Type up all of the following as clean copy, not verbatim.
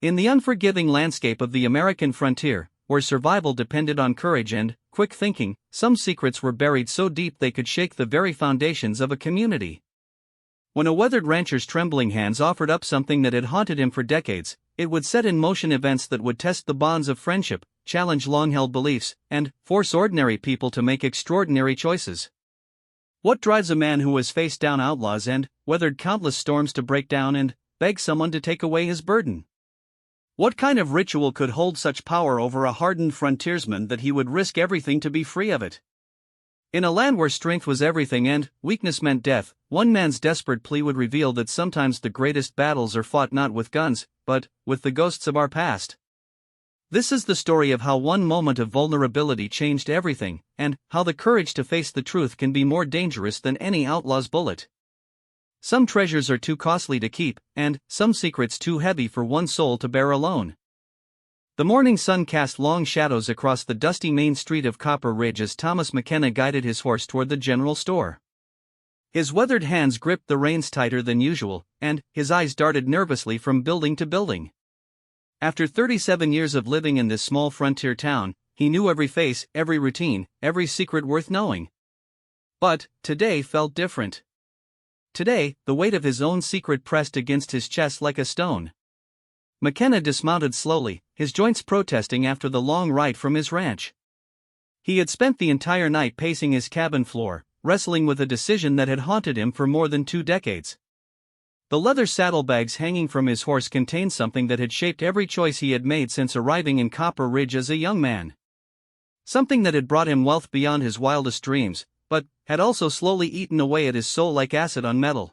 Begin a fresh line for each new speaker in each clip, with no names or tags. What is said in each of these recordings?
In the unforgiving landscape of the American frontier, where survival depended on courage and quick thinking, some secrets were buried so deep they could shake the very foundations of a community. When a weathered rancher's trembling hands offered up something that had haunted him for decades, it would set in motion events that would test the bonds of friendship, challenge long-held beliefs, and force ordinary people to make extraordinary choices. What drives a man who has faced down outlaws and weathered countless storms to break down and beg someone to take away his burden? What kind of ritual could hold such power over a hardened frontiersman that he would risk everything to be free of it? In a land where strength was everything and weakness meant death, one man's desperate plea would reveal that sometimes the greatest battles are fought not with guns, but with the ghosts of our past. This is the story of how one moment of vulnerability changed everything, and how the courage to face the truth can be more dangerous than any outlaw's bullet. Some treasures are too costly to keep, and some secrets too heavy for one soul to bear alone. The morning sun cast long shadows across the dusty main street of Copper Ridge as Thomas McKenna guided his horse toward the general store. His weathered hands gripped the reins tighter than usual, and his eyes darted nervously from building to building. After 37 years of living in this small frontier town, he knew every face, every routine, every secret worth knowing. But today felt different. Today, the weight of his own secret pressed against his chest like a stone. McKenna dismounted slowly, his joints protesting after the long ride from his ranch. He had spent the entire night pacing his cabin floor, wrestling with a decision that had haunted him for more than 2 decades. The leather saddlebags hanging from his horse contained something that had shaped every choice he had made since arriving in Copper Ridge as a young man. Something that had brought him wealth beyond his wildest dreams, but had also slowly eaten away at his soul like acid on metal.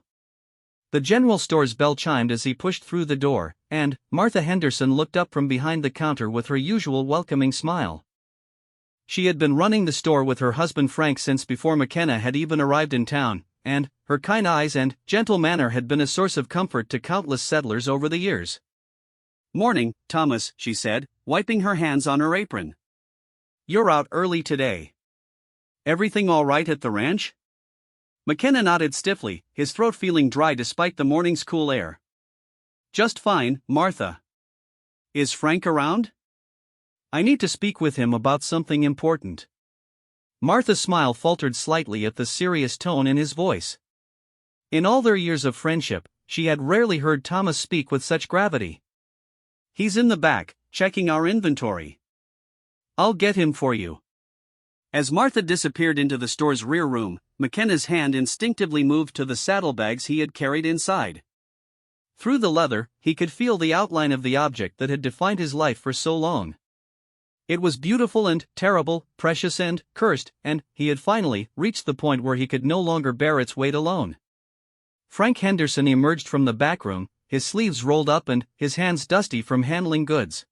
The general store's bell chimed as he pushed through the door, and Martha Henderson looked up from behind the counter with her usual welcoming smile. She had been running the store with her husband Frank since before McKenna had even arrived in town, and her kind eyes and gentle manner had been a source of comfort to countless settlers over the years. "Morning, Thomas," she said, wiping her hands on her apron. "You're out early today. Everything all right at the ranch?" McKenna nodded stiffly, his throat feeling dry despite the morning's cool air. "Just fine, Martha. Is Frank around? I need to speak with him about something important." Martha's smile faltered slightly at the serious tone in his voice. In all their years of friendship, she had rarely heard Thomas speak with such gravity. "He's in the back, checking our inventory. I'll get him for you." As Martha disappeared into the store's rear room, McKenna's hand instinctively moved to the saddlebags he had carried inside. Through the leather, he could feel the outline of the object that had defined his life for so long. It was beautiful and terrible, precious and cursed, and he had finally reached the point where he could no longer bear its weight alone. Frank Henderson emerged from the back room, his sleeves rolled up and his hands dusty from handling goods.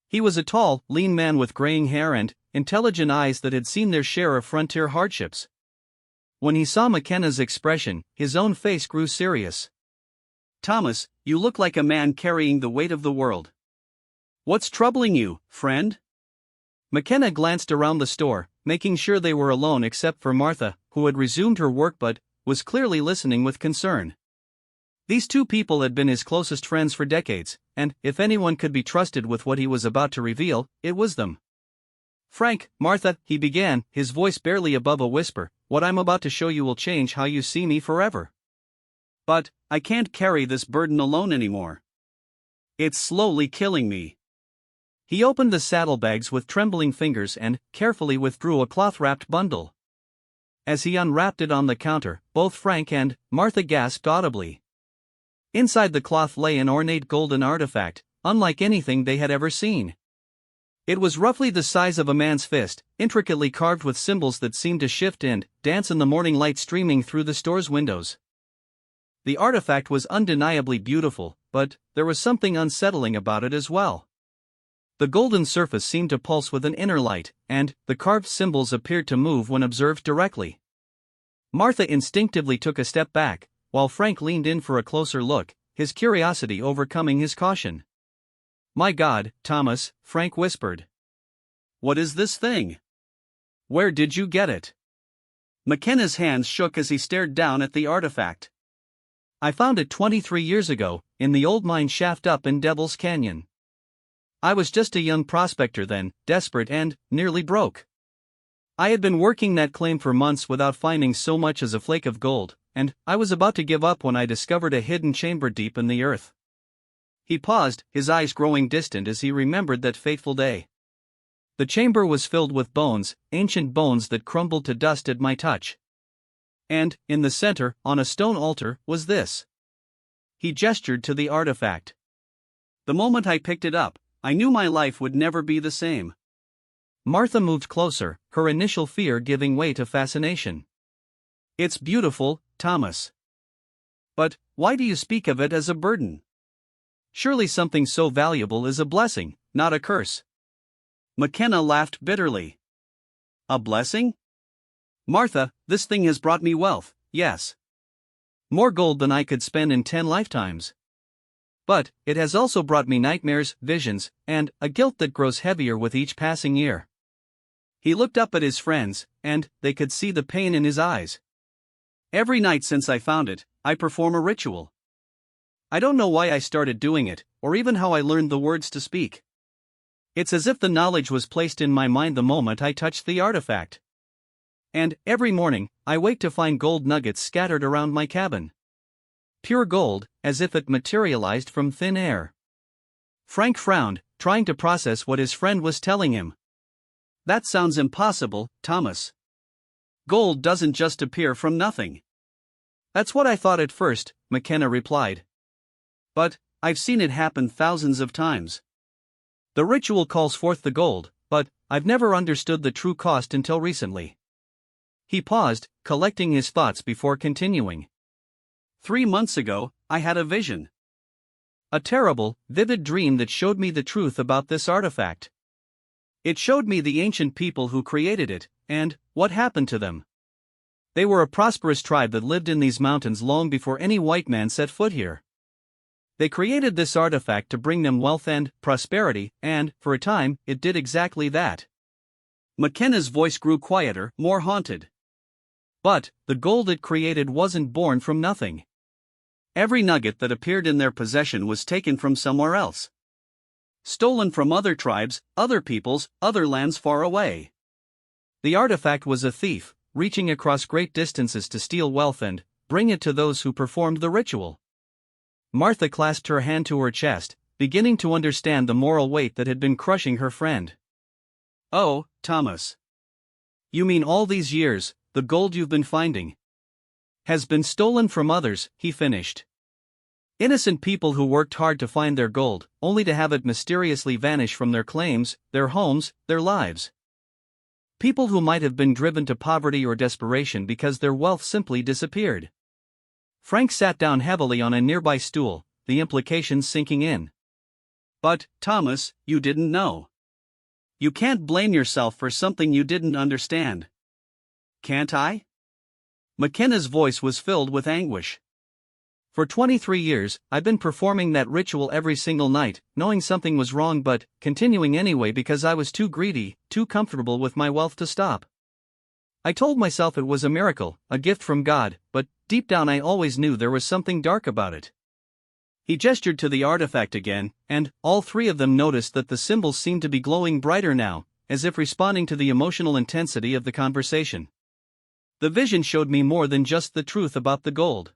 He was a tall, lean man with graying hair and intelligent eyes that had seen their share of frontier hardships. When he saw McKenna's expression, his own face grew serious. "Thomas, you look like a man carrying the weight of the world. What's troubling you, friend?" McKenna glanced around the store, making sure they were alone except for Martha, who had resumed her work but was clearly listening with concern. These two people had been his closest friends for decades, and if anyone could be trusted with what he was about to reveal, it was them. "Frank, Martha," he began, his voice barely above a whisper, "what I'm about to show you will change how you see me forever. But I can't carry this burden alone anymore. It's slowly killing me." He opened the saddlebags with trembling fingers and carefully withdrew a cloth-wrapped bundle. As he unwrapped it on the counter, both Frank and Martha gasped audibly. Inside the cloth lay an ornate golden artifact, unlike anything they had ever seen. It was roughly the size of a man's fist, intricately carved with symbols that seemed to shift and dance in the morning light streaming through the store's windows. The artifact was undeniably beautiful, but there was something unsettling about it as well. The golden surface seemed to pulse with an inner light, and the carved symbols appeared to move when observed directly. Martha instinctively took a step back, while Frank leaned in for a closer look, his curiosity overcoming his caution. "My God, Thomas," Frank whispered. "What is this thing? Where did you get it?" McKenna's hands shook as he stared down at the artifact. I found it 23 years ago, in the old mine shaft up in Devil's Canyon. I was just a young prospector then, desperate and nearly broke. I had been working that claim for months without finding so much as a flake of gold, and I was about to give up when I discovered a hidden chamber deep in the earth. He paused, his eyes growing distant as he remembered that fateful day. The chamber was filled with bones, ancient bones that crumbled to dust at my touch. And, in the center, on a stone altar, was this. He gestured to the artifact. The moment I picked it up, I knew my life would never be the same. Martha moved closer, her initial fear giving way to fascination. It's beautiful, Thomas. But, why do you speak of it as a burden? Surely something so valuable is a blessing, not a curse. McKenna laughed bitterly. A blessing? Martha, this thing has brought me wealth, yes. More gold than I could spend in 10 lifetimes. But, it has also brought me nightmares, visions, and a guilt that grows heavier with each passing year. He looked up at his friends, and they could see the pain in his eyes. Every night since I found it, I perform a ritual. I don't know why I started doing it, or even how I learned the words to speak. It's as if the knowledge was placed in my mind the moment I touched the artifact. And, every morning, I wake to find gold nuggets scattered around my cabin. Pure gold, as if it materialized from thin air. Frank frowned, trying to process what his friend was telling him. That sounds impossible, Thomas. Gold doesn't just appear from nothing. That's what I thought at first, McKenna replied. But, I've seen it happen thousands of times. The ritual calls forth the gold, but I've never understood the true cost until recently. He paused, collecting his thoughts before continuing. 3 months ago, I had a vision. A terrible, vivid dream that showed me the truth about this artifact. It showed me the ancient people who created it, and what happened to them. They were a prosperous tribe that lived in these mountains long before any white man set foot here. They created this artifact to bring them wealth and prosperity, and, for a time, it did exactly that. McKenna's voice grew quieter, more haunted. But, the gold it created wasn't born from nothing. Every nugget that appeared in their possession was taken from somewhere else. Stolen from other tribes, other peoples, other lands far away. The artifact was a thief, reaching across great distances to steal wealth and bring it to those who performed the ritual. Martha clasped her hand to her chest, beginning to understand the moral weight that had been crushing her friend. Oh, Thomas. You mean all these years, the gold you've been finding has been stolen from others, he finished. Innocent people who worked hard to find their gold, only to have it mysteriously vanish from their claims, their homes, their lives. People who might have been driven to poverty or desperation because their wealth simply disappeared. Frank sat down heavily on a nearby stool, the implications sinking in. But, Thomas, you didn't know. You can't blame yourself for something you didn't understand. Can't I? McKenna's voice was filled with anguish. For 23 years, I've been performing that ritual every single night, knowing something was wrong but continuing anyway because I was too greedy, too comfortable with my wealth to stop. I told myself it was a miracle, a gift from God, but deep down I always knew there was something dark about it. He gestured to the artifact again, and all three of them noticed that the symbols seemed to be glowing brighter now, as if responding to the emotional intensity of the conversation. The vision showed me more than just the truth about the gold.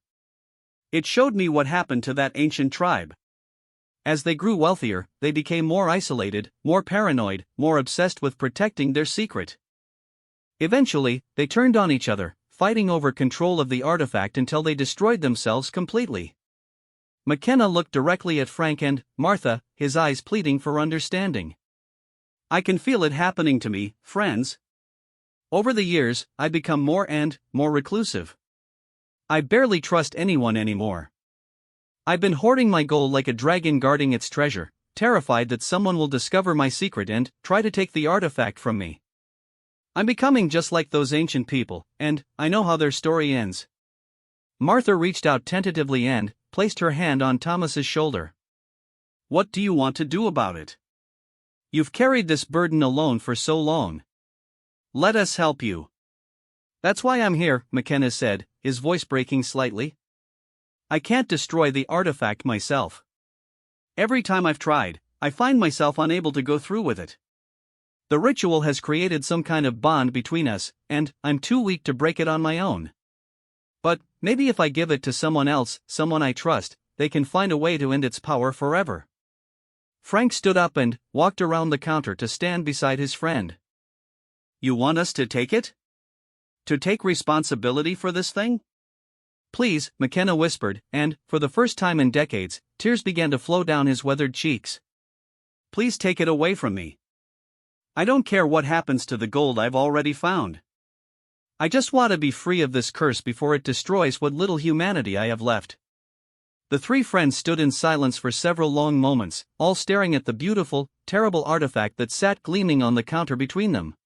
It showed me what happened to that ancient tribe. As they grew wealthier, they became more isolated, more paranoid, more obsessed with protecting their secret. Eventually, they turned on each other, fighting over control of the artifact until they destroyed themselves completely. McKenna looked directly at Frank and Martha, his eyes pleading for understanding. I can feel it happening to me, friends. Over the years, I've become more and more reclusive. I barely trust anyone anymore. I've been hoarding my gold like a dragon guarding its treasure, terrified that someone will discover my secret and try to take the artifact from me. I'm becoming just like those ancient people, and I know how their story ends. Martha reached out tentatively and placed her hand on Thomas's shoulder. What do you want to do about it? You've carried this burden alone for so long. Let us help you. That's why I'm here, McKenna said, his voice breaking slightly. I can't destroy the artifact myself. Every time I've tried, I find myself unable to go through with it. The ritual has created some kind of bond between us, and I'm too weak to break it on my own. But maybe if I give it to someone else, someone I trust, they can find a way to end its power forever. Frank stood up and walked around the counter to stand beside his friend. You want us to take it? To take responsibility for this thing? Please, McKenna whispered, and, for the first time in decades, tears began to flow down his weathered cheeks. Please take it away from me. I don't care what happens to the gold I've already found. I just want to be free of this curse before it destroys what little humanity I have left. The three friends stood in silence for several long moments, all staring at the beautiful, terrible artifact that sat gleaming on the counter between them.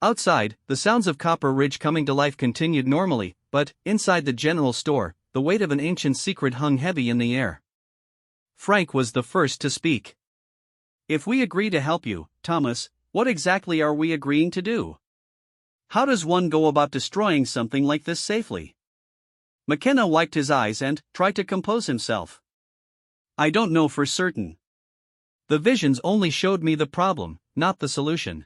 Outside, the sounds of Copper Ridge coming to life continued normally, but, inside the general store, the weight of an ancient secret hung heavy in the air. Frank was the first to speak. If we agree to help you, Thomas, what exactly are we agreeing to do? How does one go about destroying something like this safely? McKenna wiped his eyes and tried to compose himself. I don't know for certain. The visions only showed me the problem, not the solution.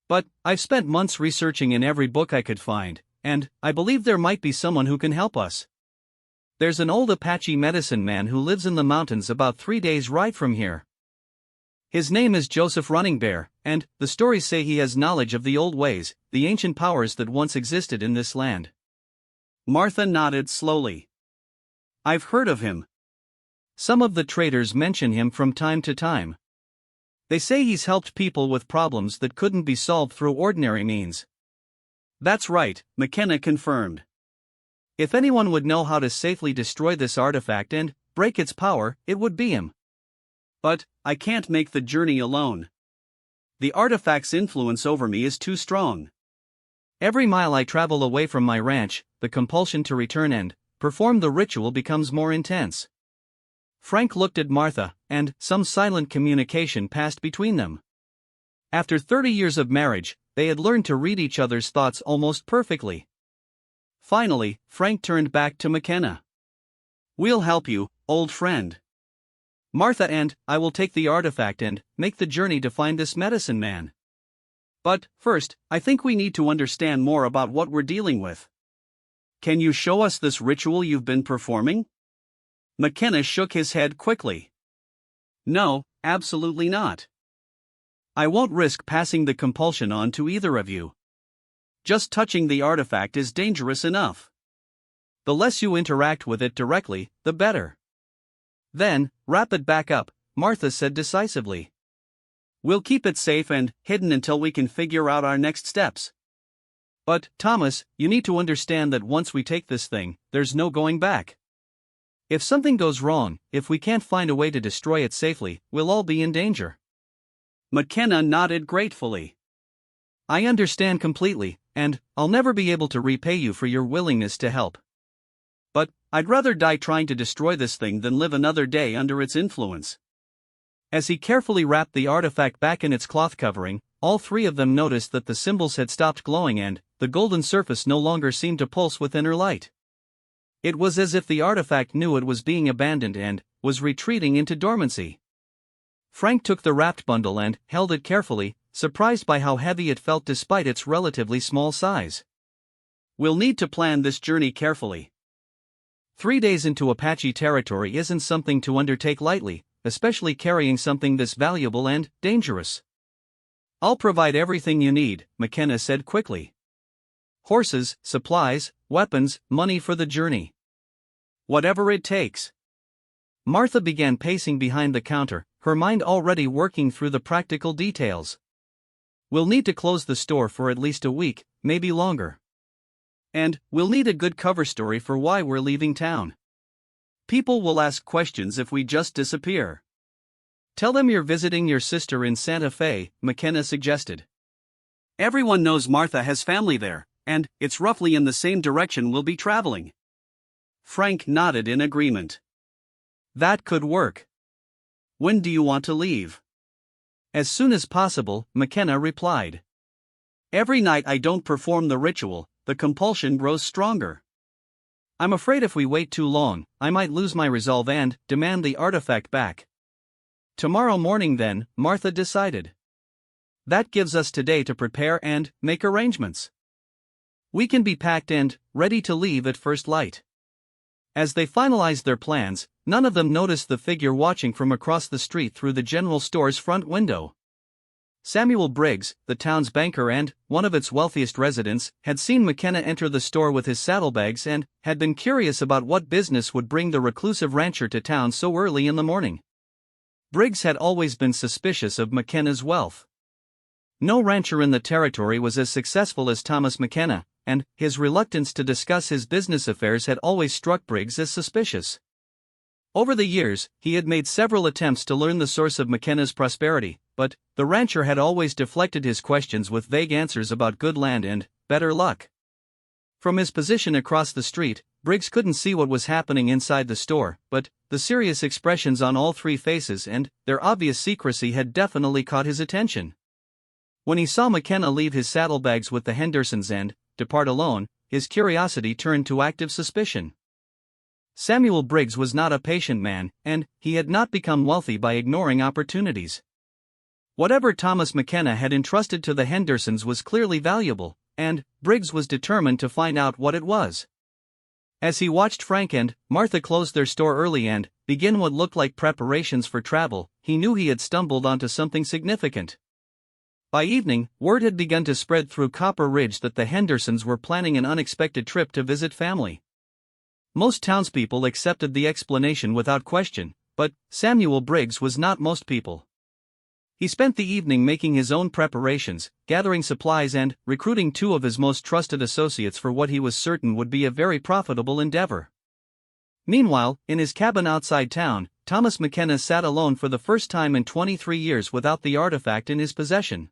But I've spent months researching in every book I could find, and I believe there might be someone who can help us. There's an old Apache medicine man who lives in the mountains about 3 days' ride from here. His name is Joseph Running Bear, and the stories say he has knowledge of the old ways, the ancient powers that once existed in this land. Martha nodded slowly. I've heard of him. Some of the traders mention him from time to time. They say he's helped people with problems that couldn't be solved through ordinary means. That's right, McKenna confirmed. If anyone would know how to safely destroy this artifact and break its power, it would be him. But I can't make the journey alone. The artifact's influence over me is too strong. Every mile I travel away from my ranch, the compulsion to return and perform the ritual becomes more intense. Frank looked at Martha, and some silent communication passed between them. After 30 years of marriage, they had learned to read each other's thoughts almost perfectly. Finally, Frank turned back to McKenna. We'll help you, old friend. Martha and I will take the artifact and make the journey to find this medicine man. But, first, I think we need to understand more about what we're dealing with. Can you show us this ritual you've been performing? McKenna shook his head quickly. No, absolutely not. I won't risk passing the compulsion on to either of you. Just touching the artifact is dangerous enough. The less you interact with it directly, the better. Then, wrap it back up, Martha said decisively. We'll keep it safe and hidden until we can figure out our next steps. But, Thomas, you need to understand that once we take this thing, there's no going back. If something goes wrong, if we can't find a way to destroy it safely, we'll all be in danger. McKenna nodded gratefully. I understand completely, and I'll never be able to repay you for your willingness to help. But I'd rather die trying to destroy this thing than live another day under its influence. As he carefully wrapped the artifact back in its cloth covering, all three of them noticed that the symbols had stopped glowing and the golden surface no longer seemed to pulse with inner light. It was as if the artifact knew it was being abandoned and was retreating into dormancy. Frank took the wrapped bundle and held it carefully, surprised by how heavy it felt despite its relatively small size. We'll need to plan this journey carefully. 3 days into Apache territory isn't something to undertake lightly, especially carrying something this valuable and dangerous. I'll provide everything you need, McKenna said quickly. Horses, supplies, weapons, money for the journey. Whatever it takes. Martha began pacing behind the counter, her mind already working through the practical details. We'll need to close the store for at least a week, maybe longer. And we'll need a good cover story for why we're leaving town. People will ask questions if we just disappear. Tell them you're visiting your sister in Santa Fe, McKenna suggested. Everyone knows Martha has family there, and it's roughly in the same direction we'll be traveling. Frank nodded in agreement. That could work. When do you want to leave? As soon as possible, McKenna replied. Every night I don't perform the ritual, the compulsion grows stronger. I'm afraid if we wait too long, I might lose my resolve and demand the artifact back. Tomorrow morning then, Martha decided. That gives us today to prepare and make arrangements. We can be packed and ready to leave at first light. As they finalized their plans, none of them noticed the figure watching from across the street through the general store's front window. Samuel Briggs, the town's banker and one of its wealthiest residents, had seen McKenna enter the store with his saddlebags and had been curious about what business would bring the reclusive rancher to town so early in the morning. Briggs had always been suspicious of McKenna's wealth. No rancher in the territory was as successful as Thomas McKenna, and his reluctance to discuss his business affairs had always struck Briggs as suspicious. Over the years, he had made several attempts to learn the source of McKenna's prosperity, but the rancher had always deflected his questions with vague answers about good land and better luck. From his position across the street, Briggs couldn't see what was happening inside the store, but the serious expressions on all three faces and their obvious secrecy had definitely caught his attention. When he saw McKenna leave his saddlebags with the Hendersons and depart alone, his curiosity turned to active suspicion. Samuel Briggs was not a patient man, and he had not become wealthy by ignoring opportunities. Whatever Thomas McKenna had entrusted to the Hendersons was clearly valuable, and Briggs was determined to find out what it was. As he watched Frank and Martha close their store early and begin what looked like preparations for travel, he knew he had stumbled onto something significant. By evening, word had begun to spread through Copper Ridge that the Hendersons were planning an unexpected trip to visit family. Most townspeople accepted the explanation without question, but Samuel Briggs was not most people. He spent the evening making his own preparations, gathering supplies and recruiting two of his most trusted associates for what he was certain would be a very profitable endeavor. Meanwhile, in his cabin outside town, Thomas McKenna sat alone for the first time in 23 years without the artifact in his possession.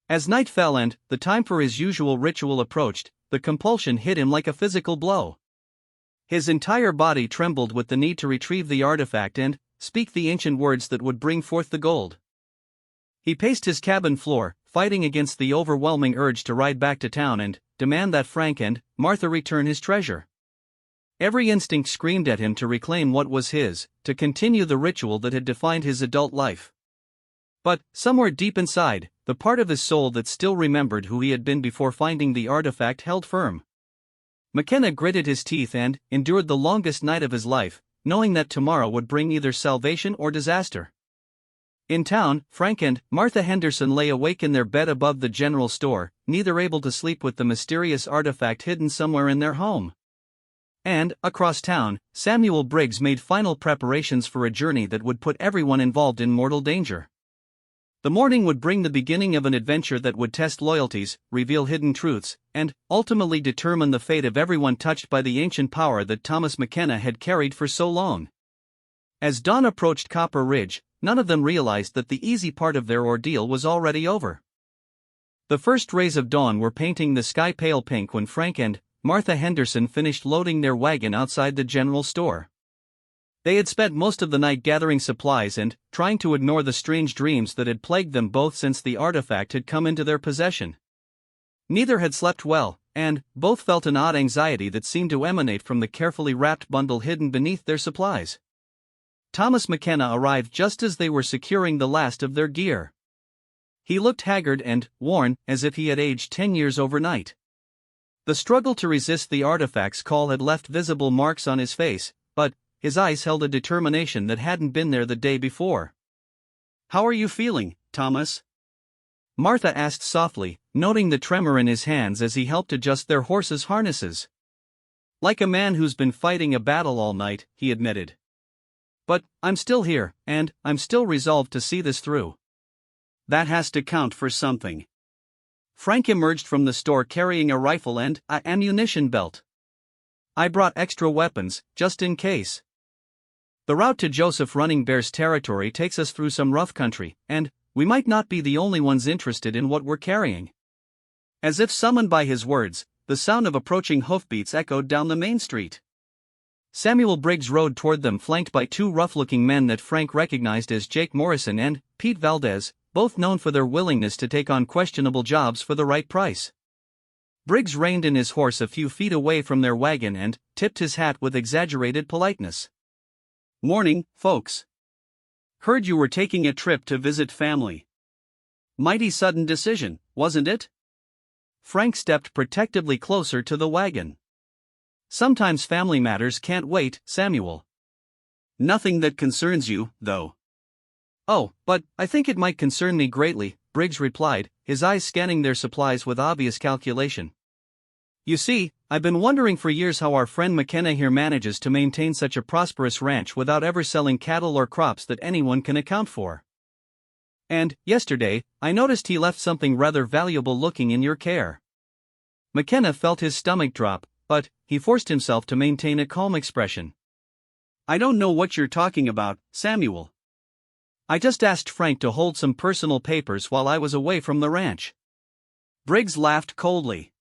As night fell and the time for his usual ritual approached, the compulsion hit him like a physical blow. His entire body trembled with the need to retrieve the artifact and speak the ancient words that would bring forth the gold. He paced his cabin floor, fighting against the overwhelming urge to ride back to town and demand that Frank and Martha return his treasure. Every instinct screamed at him to reclaim what was his, to continue the ritual that had defined his adult life. But, somewhere deep inside, the part of his soul that still remembered who he had been before finding the artifact held firm. McKenna gritted his teeth and endured the longest night of his life, knowing that tomorrow would bring either salvation or disaster. In town, Frank and Martha Henderson lay awake in their bed above the general store, neither able to sleep with the mysterious artifact hidden somewhere in their home. And, across town, Samuel Briggs made final preparations for a journey that would put everyone involved in mortal danger. The morning would bring the beginning of an adventure that would test loyalties, reveal hidden truths, and ultimately determine the fate of everyone touched by the ancient power that Thomas McKenna had carried for so long. As dawn approached Copper Ridge, none of them realized that the easy part of their ordeal was already over. The first rays of dawn were painting the sky pale pink when Frank and Martha Henderson finished loading their wagon outside the general store. They had spent most of the night gathering supplies and trying to ignore the strange dreams that had plagued them both since the artifact had come into their possession. Neither had slept well, and both felt an odd anxiety that seemed to emanate from the carefully wrapped bundle hidden beneath their supplies. Thomas McKenna arrived just as they were securing the last of their gear. He looked haggard and worn, as if he had aged 10 years overnight. The struggle to resist the artifact's call had left visible marks on his face, but his eyes held a determination that hadn't been there the day before. "How are you feeling, Thomas?" Martha asked softly, noting the tremor in his hands as he helped adjust their horses' harnesses. "Like a man who's been fighting a battle all night," he admitted. "But I'm still here, and I'm still resolved to see this through." "That has to count for something." Frank emerged from the store carrying a rifle and an ammunition belt. "I brought extra weapons, just in case. The route to Joseph Running Bear's territory takes us through some rough country, and we might not be the only ones interested in what we're carrying." As if summoned by his words, the sound of approaching hoofbeats echoed down the main street. Samuel Briggs rode toward them flanked by two rough-looking men that Frank recognized as Jake Morrison and Pete Valdez, both known for their willingness to take on questionable jobs for the right price. Briggs reined in his horse a few feet away from their wagon and tipped his hat with exaggerated politeness. "Morning, folks. Heard you were taking a trip to visit family. Mighty sudden decision, wasn't it?" Frank stepped protectively closer to the wagon. "Sometimes family matters can't wait, Samuel." "Nothing that concerns you, though." "Oh, but I think it might concern me greatly," Briggs replied, his eyes scanning their supplies with obvious calculation. "You see, I've been wondering for years how our friend McKenna here manages to maintain such a prosperous ranch without ever selling cattle or crops that anyone can account for. And, yesterday, I noticed he left something rather valuable looking in your care." McKenna felt his stomach drop, but he forced himself to maintain a calm expression. "I don't know what you're talking about, Samuel. I just asked Frank to hold some personal papers while I was away from the ranch." Briggs laughed coldly.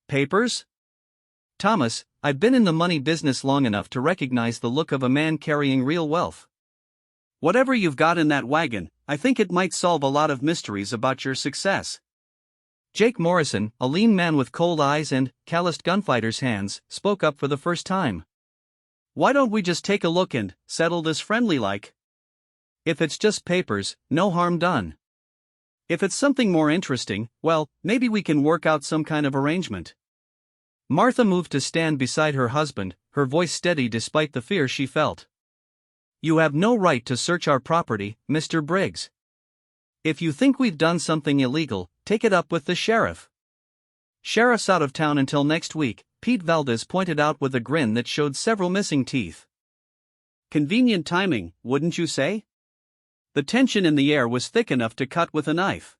"Papers? Thomas, I've been in the money business long enough to recognize the look of a man carrying real wealth. Whatever you've got in that wagon, I think it might solve a lot of mysteries about your success." Jake Morrison, a lean man with cold eyes and calloused gunfighter's hands, spoke up for the first time. "Why don't we just take a look and settle this friendly-like? If it's just papers, no harm done. If it's something more interesting, well, maybe we can work out some kind of arrangement." Martha moved to stand beside her husband, her voice steady despite the fear she felt. "You have no right to search our property, Mr. Briggs. If you think we've done something illegal, take it up with the sheriff." "Sheriff's out of town until next week," Pete Valdez pointed out with a grin that showed several missing teeth. "Convenient timing, wouldn't you say?" The tension in the air was thick enough to cut with a knife.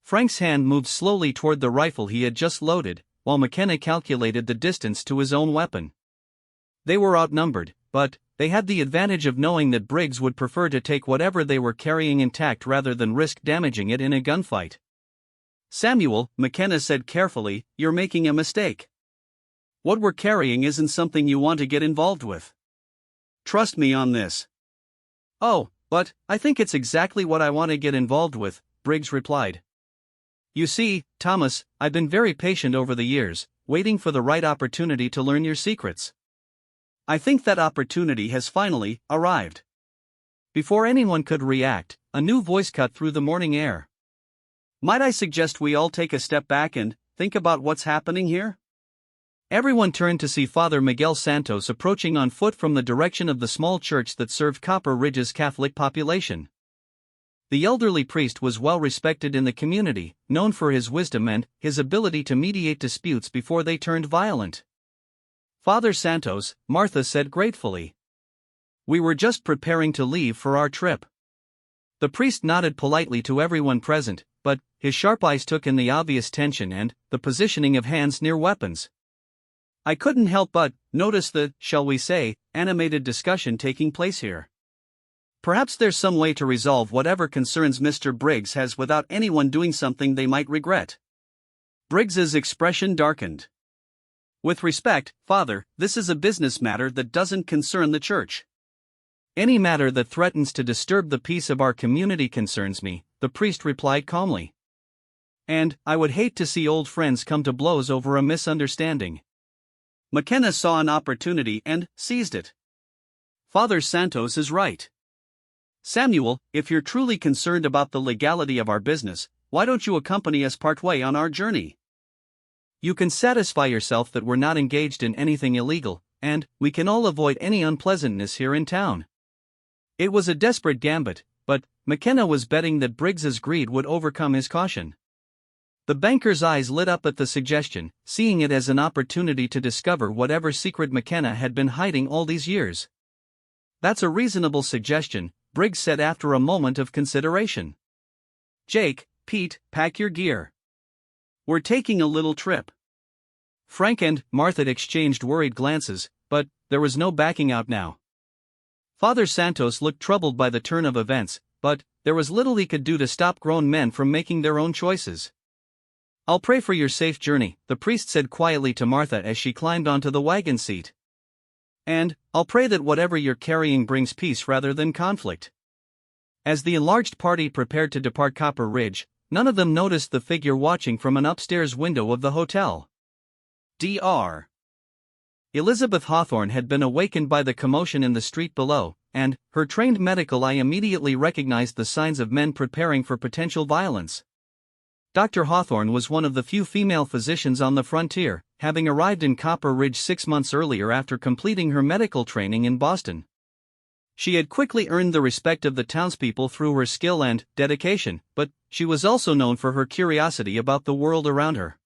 Frank's hand moved slowly toward the rifle he had just loaded, while McKenna calculated the distance to his own weapon. They were outnumbered, but they had the advantage of knowing that Briggs would prefer to take whatever they were carrying intact rather than risk damaging it in a gunfight. "Samuel," McKenna said carefully, "you're making a mistake. What we're carrying isn't something you want to get involved with. Trust me on this." "Oh, but I think it's exactly what I want to get involved with," Briggs replied. "You see, Thomas, I've been very patient over the years, waiting for the right opportunity to learn your secrets. I think that opportunity has finally arrived." Before anyone could react, a new voice cut through the morning air. "Might I suggest we all take a step back and think about what's happening here?" Everyone turned to see Father Miguel Santos approaching on foot from the direction of the small church that served Copper Ridge's Catholic population. The elderly priest was well respected in the community, known for his wisdom and his ability to mediate disputes before they turned violent. "Father Santos," Martha said gratefully. "We were just preparing to leave for our trip." The priest nodded politely to everyone present, but his sharp eyes took in the obvious tension and the positioning of hands near weapons. "I couldn't help but notice the, shall we say, animated discussion taking place here. Perhaps there's some way to resolve whatever concerns Mr. Briggs has without anyone doing something they might regret." Briggs's expression darkened. "With respect, Father, this is a business matter that doesn't concern the church." "Any matter that threatens to disturb the peace of our community concerns me," the priest replied calmly. "And I would hate to see old friends come to blows over a misunderstanding." McKenna saw an opportunity and seized it. "Father Santos is right. Samuel, if you're truly concerned about the legality of our business, why don't you accompany us partway on our journey? You can satisfy yourself that we're not engaged in anything illegal, and we can all avoid any unpleasantness here in town." It was a desperate gambit, but McKenna was betting that Briggs's greed would overcome his caution. The banker's eyes lit up at the suggestion, seeing it as an opportunity to discover whatever secret McKenna had been hiding all these years. "That's a reasonable suggestion," Briggs said after a moment of consideration. "Jake, Pete, pack your gear. We're taking a little trip." Frank and Martha exchanged worried glances, but there was no backing out now. Father Santos looked troubled by the turn of events, but there was little he could do to stop grown men from making their own choices. "I'll pray for your safe journey," the priest said quietly to Martha as she climbed onto the wagon seat. "And I'll pray that whatever you're carrying brings peace rather than conflict." As the enlarged party prepared to depart Copper Ridge, none of them noticed the figure watching from an upstairs window of the hotel. Dr. Elizabeth Hawthorne had been awakened by the commotion in the street below, and, her trained medical eye immediately recognized the signs of men preparing for potential violence. Dr. Hawthorne was one of the few female physicians on the frontier, having arrived in Copper Ridge 6 months earlier after completing her medical training in Boston. She had quickly earned the respect of the townspeople through her skill and dedication, but she was also known for her curiosity about the world around her.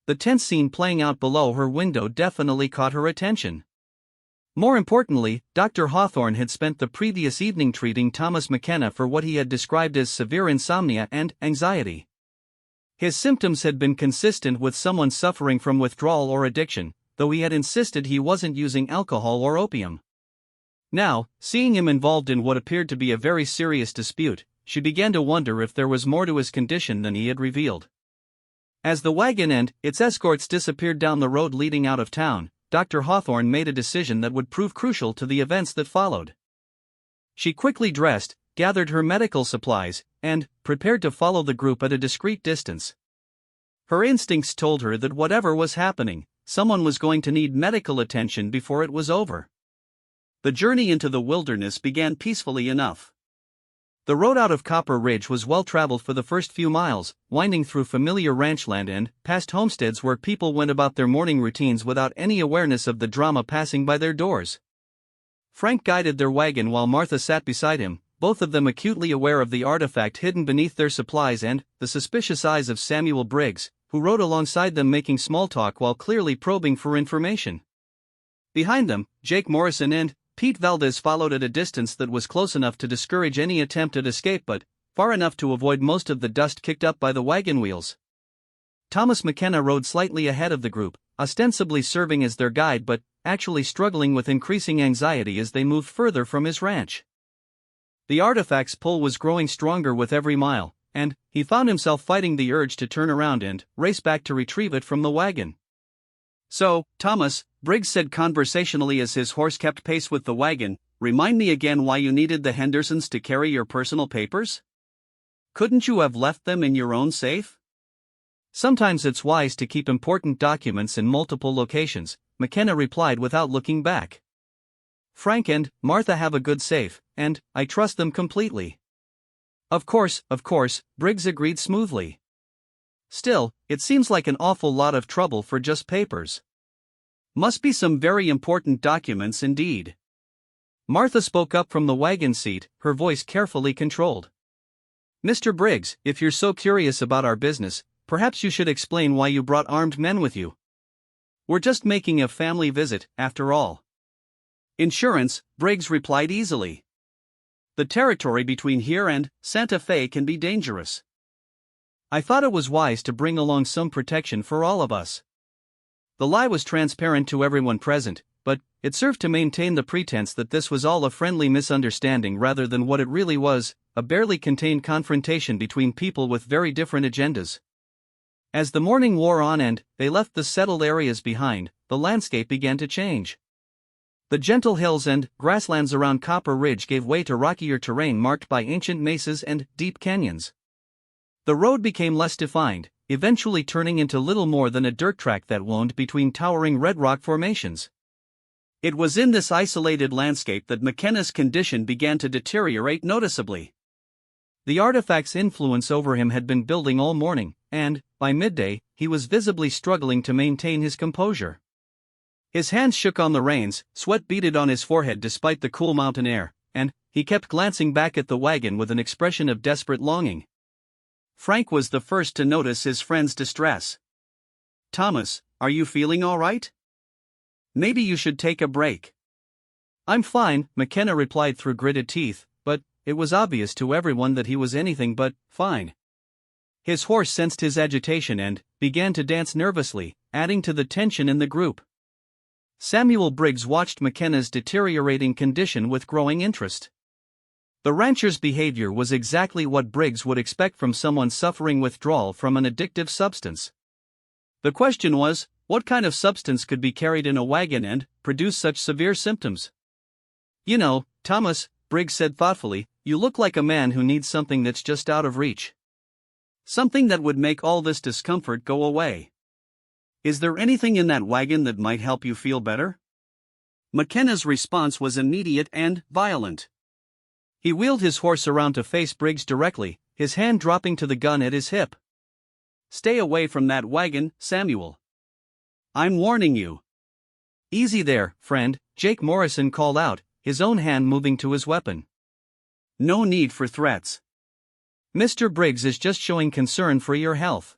The tense scene playing out below her window definitely caught her attention. More importantly, Dr. Hawthorne had spent the previous evening treating Thomas McKenna for what he had described as severe insomnia and anxiety. His symptoms had been consistent with someone suffering from withdrawal or addiction, though he had insisted he wasn't using alcohol or opium. Now, seeing him involved in what appeared to be a very serious dispute, she began to wonder if there was more to his condition than he had revealed. As the wagon and its escorts disappeared down the road leading out of town, Dr. Hawthorne made a decision that would prove crucial to the events that followed. She quickly dressed, gathered her medical supplies, and prepared to follow the group at a discreet distance. Her instincts told her that whatever was happening, someone was going to need medical attention before it was over. The journey into the wilderness began peacefully enough. The road out of Copper Ridge was well traveled for the first few miles, winding through familiar ranchland and past homesteads where people went about their morning routines without any awareness of the drama passing by their doors. Frank guided their wagon while Martha sat beside him, both of them acutely aware of the artifact hidden beneath their supplies and the suspicious eyes of Samuel Briggs, who rode alongside them making small talk while clearly probing for information. Behind them, Jake Morrison and Pete Valdez followed at a distance that was close enough to discourage any attempt at escape but far enough to avoid most of the dust kicked up by the wagon wheels. Thomas McKenna rode slightly ahead of the group, ostensibly serving as their guide but actually struggling with increasing anxiety as they moved further from his ranch. The artifact's pull was growing stronger with every mile, and he found himself fighting the urge to turn around and race back to retrieve it from the wagon. "So, Thomas," Briggs said conversationally as his horse kept pace with the wagon, "remind me again why you needed the Hendersons to carry your personal papers? Couldn't you have left them in your own safe?" "Sometimes it's wise to keep important documents in multiple locations," McKenna replied without looking back. "Frank and Martha have a good safe, and I trust them completely." Of course, Briggs agreed smoothly. "Still, it seems like an awful lot of trouble for just papers." "Must be some very important documents indeed." Martha spoke up from the wagon seat, her voice carefully controlled. "Mr. Briggs, if you're so curious about our business, perhaps you should explain why you brought armed men with you. We're just making a family visit, after all." "Insurance," Briggs replied easily. "The territory between here and Santa Fe can be dangerous. I thought it was wise to bring along some protection for all of us." The lie was transparent to everyone present, but it served to maintain the pretense that this was all a friendly misunderstanding rather than what it really was, a barely contained confrontation between people with very different agendas. As the morning wore on and they left the settled areas behind, the landscape began to change. The gentle hills and grasslands around Copper Ridge gave way to rockier terrain marked by ancient mesas and deep canyons. The road became less defined, eventually turning into little more than a dirt track that wound between towering red rock formations. It was in this isolated landscape that McKenna's condition began to deteriorate noticeably. The artifact's influence over him had been building all morning, and, by midday, he was visibly struggling to maintain his composure. His hands shook on the reins, sweat beaded on his forehead despite the cool mountain air, and he kept glancing back at the wagon with an expression of desperate longing. Frank was the first to notice his friend's distress. "Thomas, are you feeling all right? Maybe you should take a break." "I'm fine," McKenna replied through gritted teeth, but it was obvious to everyone that he was anything but fine. His horse sensed his agitation and began to dance nervously, adding to the tension in the group. Samuel Briggs watched McKenna's deteriorating condition with growing interest. The rancher's behavior was exactly what Briggs would expect from someone suffering withdrawal from an addictive substance. The question was, what kind of substance could be carried in a wagon and produce such severe symptoms? "You know, Thomas," Briggs said thoughtfully, "you look like a man who needs something that's just out of reach."
Something that would make all this discomfort go away. Is there anything in that wagon that might help you feel better? McKenna's response was immediate and violent.
He wheeled his horse around to face Briggs directly, his hand dropping to the gun at his hip.
Stay away from that wagon, Samuel. I'm warning you.
Easy there, friend, Jake Morrison called out, his own hand moving to his weapon.
No need for threats.
Mr. Briggs is just showing concern for your health.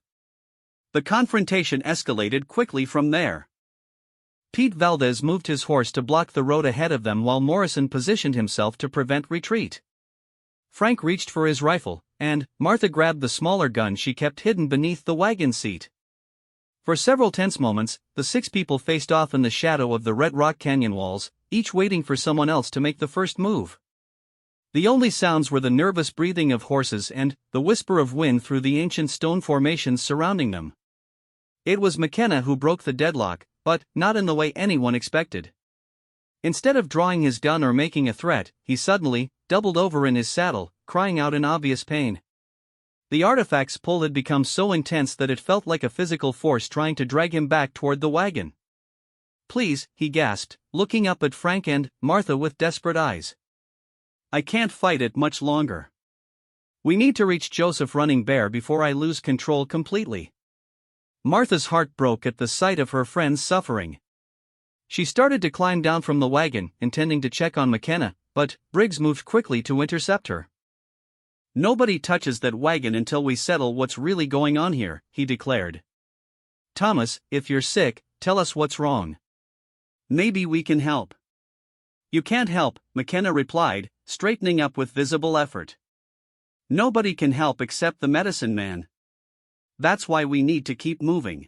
The confrontation escalated quickly from there.
Pete Valdez moved his horse to block the road ahead of them while Morrison positioned himself to prevent retreat. Frank reached for his rifle, and Martha grabbed the smaller gun she kept hidden beneath the wagon seat. For several tense moments, the 6 people faced off in the shadow of the Red Rock Canyon walls, each waiting for someone else to make the first move. The only sounds were the nervous breathing of horses and the whisper of wind through the ancient stone formations surrounding them. It was McKenna who broke the deadlock, but not in the way anyone expected. Instead of drawing his gun or making a threat, he suddenly doubled over in his saddle, crying out in obvious pain. The artifact's pull had become so intense that it felt like a physical force trying to drag him back toward the wagon. Please, he gasped, looking up at Frank and Martha with desperate eyes.
I can't fight it much longer.
We need to reach Joseph Running Bear before I lose control completely. Martha's heart broke at the sight of her friend's suffering. She started to climb down from the wagon, intending to check on McKenna, but Briggs moved quickly to intercept her.
Nobody touches that wagon until we settle what's really going on here, he declared.
Thomas, if you're sick, tell us what's wrong.
Maybe we can help. You can't help, McKenna replied, straightening up with visible effort. Nobody can help except the medicine man. That's why we need to keep moving.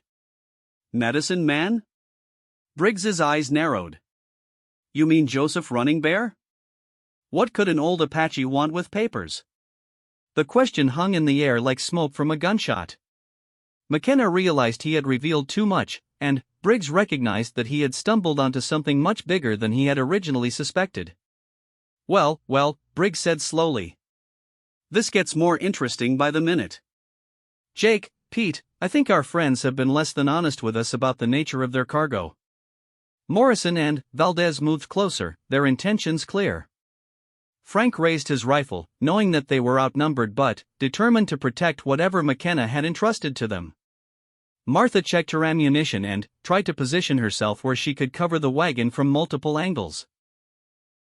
Medicine man? Briggs's eyes narrowed. You mean Joseph Running Bear? What could an old Apache want with papers?
The question hung in the air like smoke from a gunshot. McKenna realized he had revealed too much, and Briggs recognized that he had stumbled onto something much bigger than he had originally suspected.
Well, Briggs said slowly. This gets more interesting by the minute.
Jake, Pete, I think our friends have been less than honest with us about the nature of their cargo. Morrison and Valdez moved closer, their intentions clear. Frank raised his rifle, knowing that they were outnumbered but determined to protect whatever McKenna had entrusted to them. Martha checked her ammunition and tried to position herself where she could cover the wagon from multiple angles.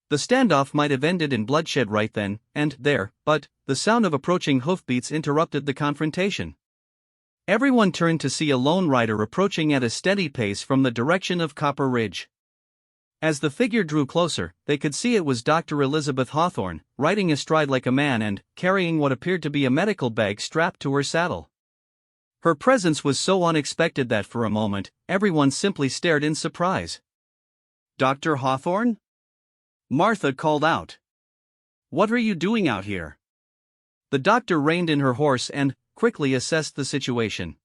The standoff might have ended in bloodshed right then and there, but the sound of approaching hoofbeats interrupted the confrontation. Everyone turned to see a lone rider approaching at a steady pace from the direction of Copper Ridge. As the figure drew closer, they could see it was Dr. Elizabeth Hawthorne, riding astride like a man and carrying what appeared to be a medical bag strapped to her saddle. Her presence was so unexpected that for a moment, everyone simply stared in surprise.
Dr. Hawthorne? Martha called out. What are you doing out here?
The doctor reined in her horse and quickly assessed the situation.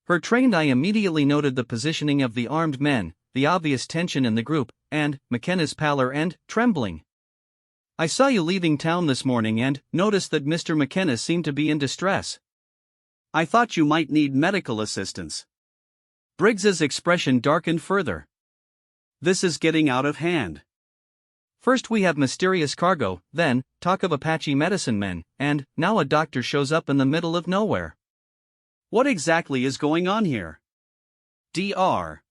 Her trained eye immediately noted the positioning of the armed men, the obvious tension in the group, and McKenna's pallor and trembling. I saw you leaving town this morning and noticed that Mr. McKenna seemed to be in distress.
I thought you might need medical assistance. Briggs's expression darkened further. This is getting out of hand.
First we have mysterious cargo, then talk of Apache medicine men, and now a doctor shows up in the middle of nowhere.
What exactly is going on here? Dr.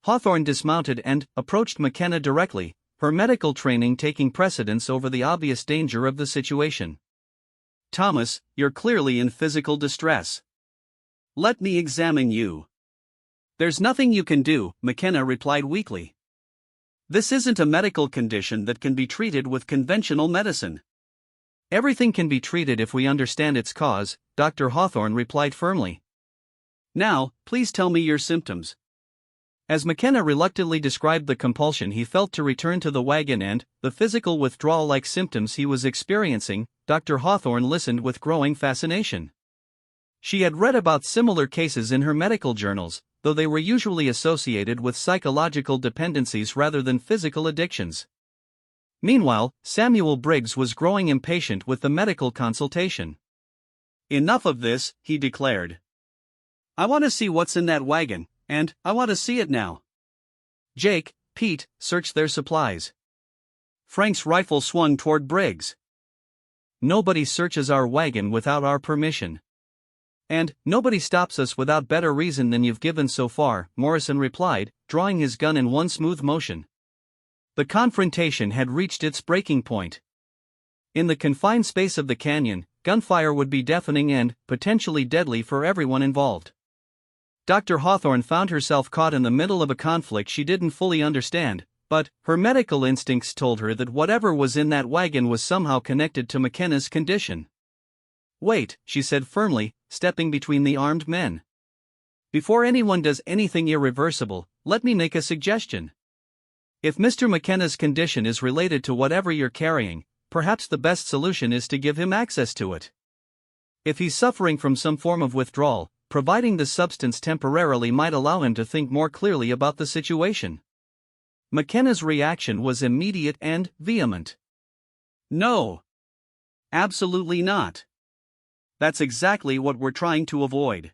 Hawthorne dismounted and approached McKenna directly, her medical training taking precedence over the obvious danger of the situation.
Thomas, you're clearly in physical distress. Let me examine you. There's nothing you can do, McKenna replied weakly. This isn't a medical condition that can be treated with conventional medicine.
Everything can be treated if we understand its cause, Dr. Hawthorne replied firmly.
Now, please tell me your symptoms.
As McKenna reluctantly described the compulsion he felt to return to the wagon and the physical withdrawal-like symptoms he was experiencing, Dr. Hawthorne listened with growing fascination. She had read about similar cases in her medical journals, though they were usually associated with psychological dependencies rather than physical addictions. Meanwhile, Samuel Briggs was growing impatient with the medical consultation.
Enough of this, he declared. I want to see what's in that wagon, and I want to see it now.
Jake, Pete, searched their supplies.
Frank's rifle swung toward Briggs.
Nobody searches our wagon without our permission. And nobody stops us without better reason than you've given so far, Morrison replied, drawing his gun in one smooth motion. The confrontation had reached its breaking point. In the confined space of the canyon, gunfire would be deafening and, potentially deadly for everyone involved. Dr. Hawthorne found herself caught in the middle of a conflict she didn't fully understand, but her medical instincts told her that whatever was in that wagon was somehow connected to McKenna's condition. Wait, she said firmly, stepping between the armed men. Before anyone does anything irreversible, let me make a suggestion. If Mr. McKenna's condition is related to whatever you're carrying, perhaps the best solution is to give him access to it. If he's suffering from some form of withdrawal, providing the substance temporarily might allow him to think more clearly about the situation. McKenna's reaction was immediate and vehement.
No. Absolutely not. That's exactly what we're trying to avoid.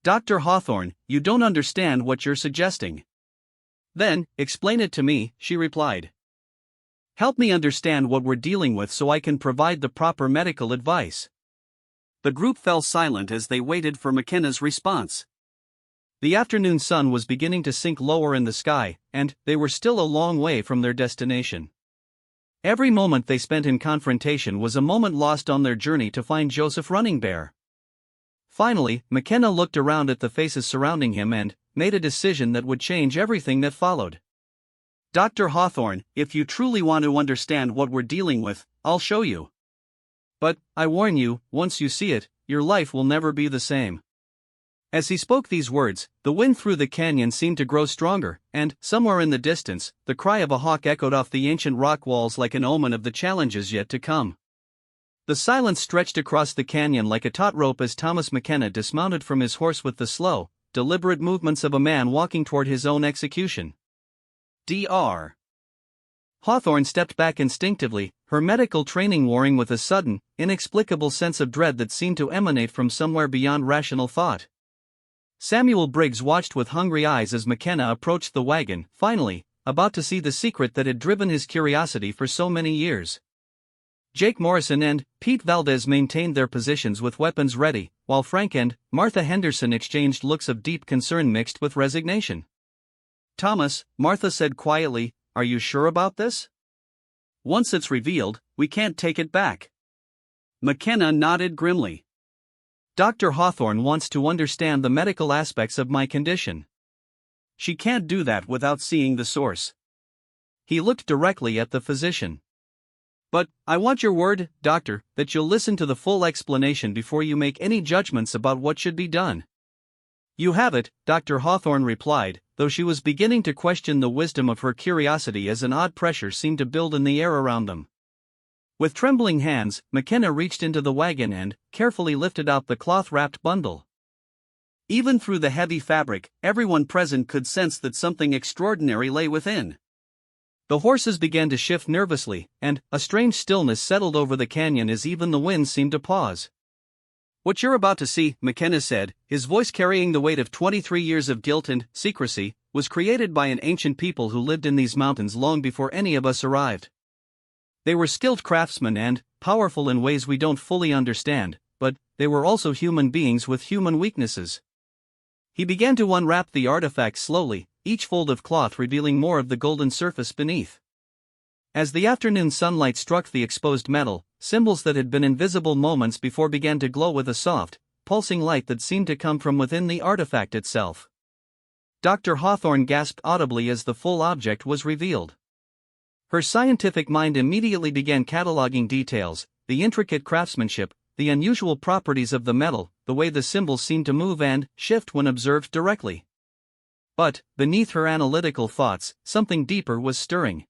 Dr. Hawthorne, you don't understand what you're suggesting.
Then, explain it to me, she replied.
Help me understand what we're dealing with so I can provide the proper medical advice.
The group fell silent as they waited for McKenna's response.
The afternoon sun was beginning to sink lower in the sky, and they were still a long way from their destination. Every moment they spent in confrontation was a moment lost on their journey to find Joseph Running Bear. Finally, McKenna looked around at the faces surrounding him and made a decision that would change everything that followed.
Dr. Hawthorne, if you truly want to understand what we're dealing with, I'll show you.
But, I warn you, once you see it, your life will never be the same. As he spoke these words, the wind through the canyon seemed to grow stronger, and, somewhere in the distance, the cry of a hawk echoed off the ancient rock walls like an omen of the challenges yet to come. The silence stretched across the canyon like a taut rope as Thomas McKenna dismounted from his horse with the slow, deliberate movements of a man walking toward his own execution.
Dr.
Hawthorne stepped back instinctively, her medical training warring with a sudden, inexplicable sense of dread that seemed to emanate from somewhere beyond rational thought. Samuel Briggs watched with hungry eyes as McKenna approached the wagon, finally, about to see the secret that had driven his curiosity for so many years. Jake Morrison and Pete Valdez maintained their positions with weapons ready, while Frank and Martha Henderson exchanged looks of deep concern mixed with resignation.
Thomas, Martha said quietly, are you sure about this? Once it's revealed, we can't take it back. McKenna nodded grimly.
Dr. Hawthorne wants to understand the medical aspects of my condition.
She can't do that without seeing the source.
He looked directly at the physician.
But, I want your word, doctor, that you'll listen to the full explanation before you make any judgments about what should be done.
You have it, Dr. Hawthorne replied, though she was beginning to question the wisdom of her curiosity as an odd pressure seemed to build in the air around them. With trembling hands, McKenna reached into the wagon and carefully lifted out the cloth-wrapped bundle.
Even through the heavy fabric, everyone present could sense that something extraordinary lay within.
The horses began to shift nervously, and a strange stillness settled over the canyon as even the wind seemed to pause.
What you're about to see, McKenna said, his voice carrying the weight of 23 years of guilt and secrecy, was created by an ancient people who lived in these mountains long before any of us arrived. They were skilled craftsmen and powerful in ways we don't fully understand, but they were also human beings with human weaknesses. He began to unwrap the artifact slowly, each fold of cloth revealing more of the golden surface beneath. As the afternoon sunlight struck the exposed metal, symbols that had been invisible moments before began to glow with a soft, pulsing light that seemed to come from within the artifact itself. Dr. Hawthorne gasped audibly as the full object was revealed. Her scientific mind immediately began cataloging details, the intricate craftsmanship, the unusual properties of the metal, the way the symbols seemed to move and shift when observed directly. But, beneath her analytical thoughts, something deeper was stirring.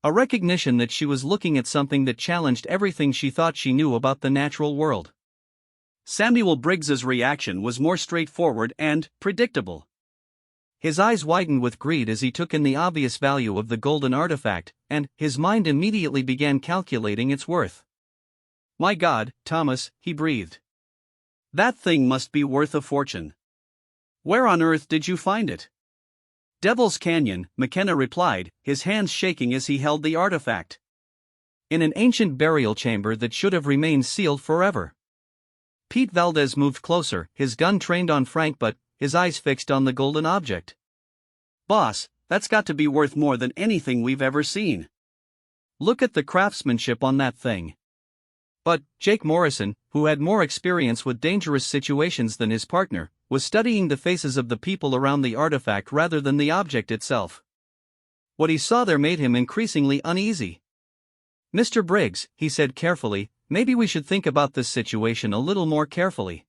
A recognition that she was looking at something that challenged everything she thought she knew about the natural world. Samuel Briggs's reaction was more straightforward and predictable.
His eyes widened with greed as he took in the obvious value of the golden artifact, and his mind immediately began calculating its worth.
My God, Thomas, he breathed. That thing must be worth a fortune. Where on earth did you find it? Devil's Canyon, McKenna replied, his hands shaking as he held the artifact.
In an ancient burial chamber that should have remained sealed forever. Pete Valdez moved closer, his gun trained on Frank but his eyes fixed on the golden object.
Boss, that's got to be worth more than anything we've ever seen.
Look at the craftsmanship on that thing. But Jake Morrison, who had more experience with dangerous situations than his partner, was studying the faces of the people around the artifact rather than the object itself. What he saw there made him increasingly uneasy. Mr. Briggs, he said carefully, maybe we should think about this situation a little more carefully.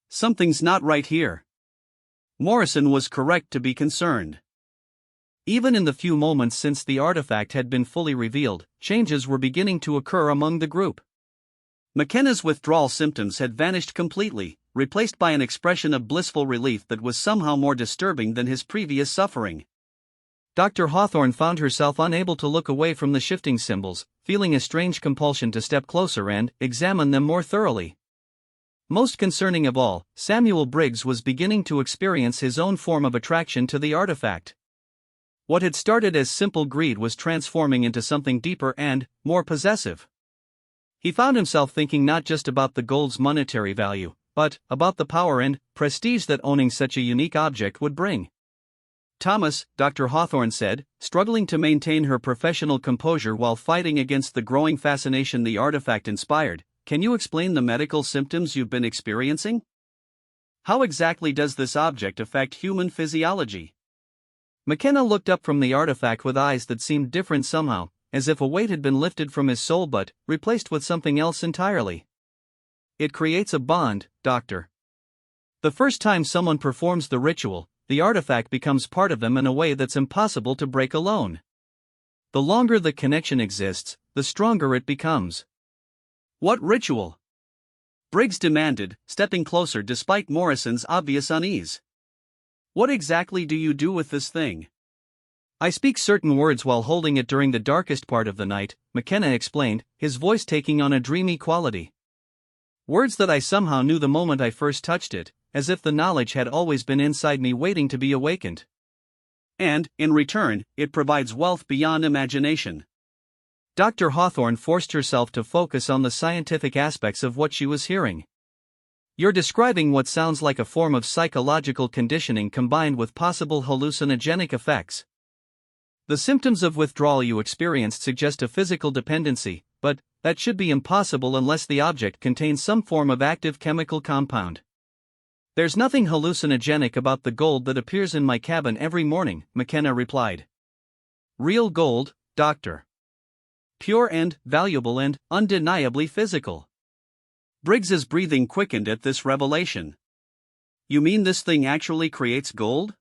Something's not right here. Morrison was correct to be concerned.
Even in the few moments since the artifact had been fully revealed, changes were beginning to occur among the group.
McKenna's withdrawal symptoms had vanished completely, replaced by an expression of blissful relief that was somehow more disturbing than his previous suffering.
Dr. Hawthorne found herself unable to look away from the shifting symbols, feeling a strange compulsion to step closer and examine them more thoroughly. Most concerning of all, Samuel Briggs was beginning to experience his own form of attraction to the artifact. What had started as simple greed was transforming into something deeper and more possessive. He found himself thinking not just about the gold's monetary value, but about the power and prestige that owning such a unique object would bring.
Thomas, Dr. Hawthorne said, struggling to maintain her professional composure while fighting against the growing fascination the artifact inspired, can you explain the medical symptoms you've been experiencing? How exactly does this object affect human physiology?
McKenna looked up from the artifact with eyes that seemed different somehow, as if a weight had been lifted from his soul but replaced with something else entirely. It creates a bond, Doctor. The first time someone performs the ritual, the artifact becomes part of them in a way that's impossible to break alone. The longer the connection exists, the stronger it becomes.
What ritual? Briggs demanded, stepping closer despite Morrison's obvious unease. What exactly do you do with this thing?
I speak certain words while holding it during the darkest part of the night, McKenna explained, his voice taking on a dreamy quality. Words that I somehow knew the moment I first touched it, as if the knowledge had always been inside me waiting to be awakened.
And, in return, it provides wealth beyond imagination.
Dr. Hawthorne forced herself to focus on the scientific aspects of what she was hearing. You're describing what sounds like a form of psychological conditioning combined with possible hallucinogenic effects. The symptoms of withdrawal you experienced suggest a physical dependency, but that should be impossible unless the object contains some form of active chemical compound. There's nothing hallucinogenic about the gold that appears in my cabin every morning, McKenna replied. Real gold, Doctor. Pure and valuable and undeniably physical.
Briggs's breathing quickened at this revelation. You mean this thing actually creates gold?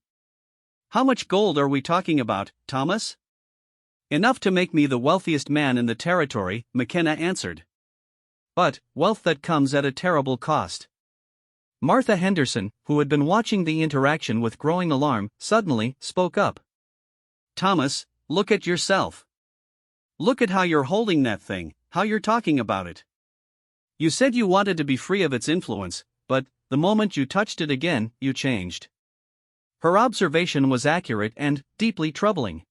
How much gold are we talking about, Thomas? Enough to make me the wealthiest man in the territory, McKenna answered. But wealth that comes at a terrible cost.
Martha Henderson, who had been watching the interaction with growing alarm, suddenly spoke up.
Thomas, look at yourself. Look at how you're holding that thing, how you're talking about it. You said you wanted to be free of its influence, but the moment you touched it again, you changed. Her observation was accurate and deeply troubling.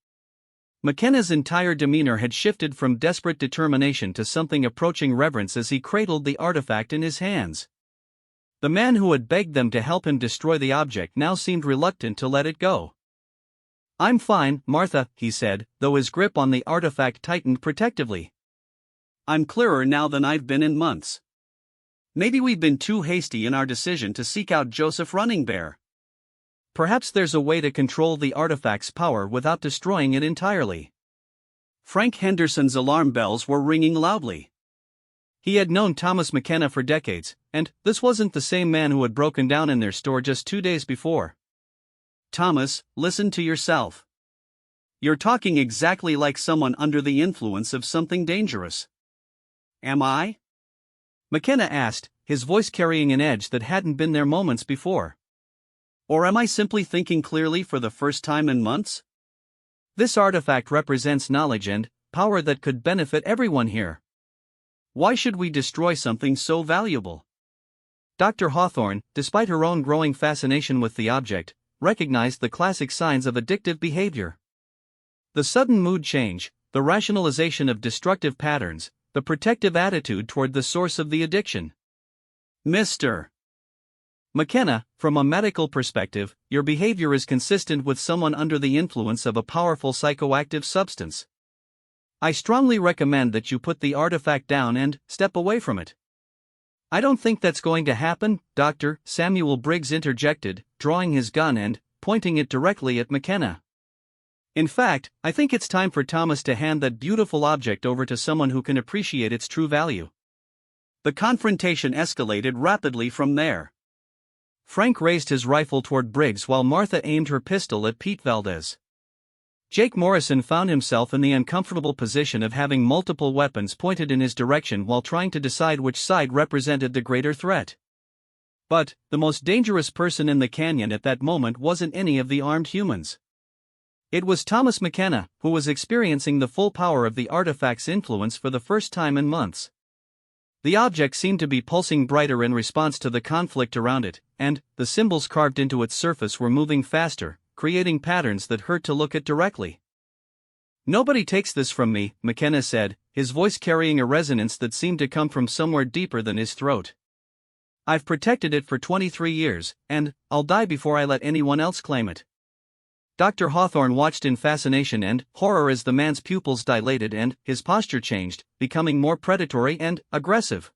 McKenna's entire demeanor had shifted from desperate determination to something approaching reverence as he cradled the artifact in his hands. The man who had begged them to help him destroy the object now seemed reluctant to let it go. I'm fine, Martha, he said, though his grip on the artifact tightened protectively. I'm clearer now than I've been in months. Maybe we've been too hasty in our decision to seek out Joseph Running Bear.
Perhaps there's a way to control the artifact's power without destroying it entirely.
Frank Henderson's alarm bells were ringing loudly.
He had known Thomas McKenna for decades, and this wasn't the same man who had broken down in their store just 2 days before.
Thomas, listen to yourself. You're talking exactly like someone under the influence of something dangerous. Am I?
McKenna asked, his voice carrying an edge that hadn't been there moments before.
Or am I simply thinking clearly for the first time in months?
This artifact represents knowledge and power that could benefit everyone here.
Why should we destroy something so valuable?
Dr. Hawthorne, despite her own growing fascination with the object, recognized the classic signs of addictive behavior. The sudden mood change, the rationalization of destructive patterns, the protective attitude toward the source of the addiction.
Mr.
McKenna, from a medical perspective, your behavior is consistent with someone under the influence of a powerful psychoactive substance. I strongly recommend that you put the artifact down and step away from it. I don't think that's going to happen, Dr. Samuel Briggs interjected, drawing his gun and pointing it directly at McKenna. In fact, I think it's time for Thomas to hand that beautiful object over to someone who can appreciate its true value.
The confrontation escalated rapidly from there.
Frank raised his rifle toward Briggs while Martha aimed her pistol at Pete Valdez. Jake Morrison found himself in the uncomfortable position of having multiple weapons pointed in his direction while trying to decide which side represented the greater threat. But the most dangerous person in the canyon at that moment wasn't any of the armed humans. It was Thomas McKenna, who was experiencing the full power of the artifact's influence for the first time in months. The object seemed to be pulsing brighter in response to the conflict around it, and the symbols carved into its surface were moving faster, creating patterns that hurt to look at directly. Nobody takes this from me, McKenna said, his voice carrying a resonance that seemed to come from somewhere deeper than his throat. I've protected it for 23 years, and I'll die before I let anyone else claim it. Dr. Hawthorne watched in fascination and horror as the man's pupils dilated and his posture changed, becoming more predatory and aggressive.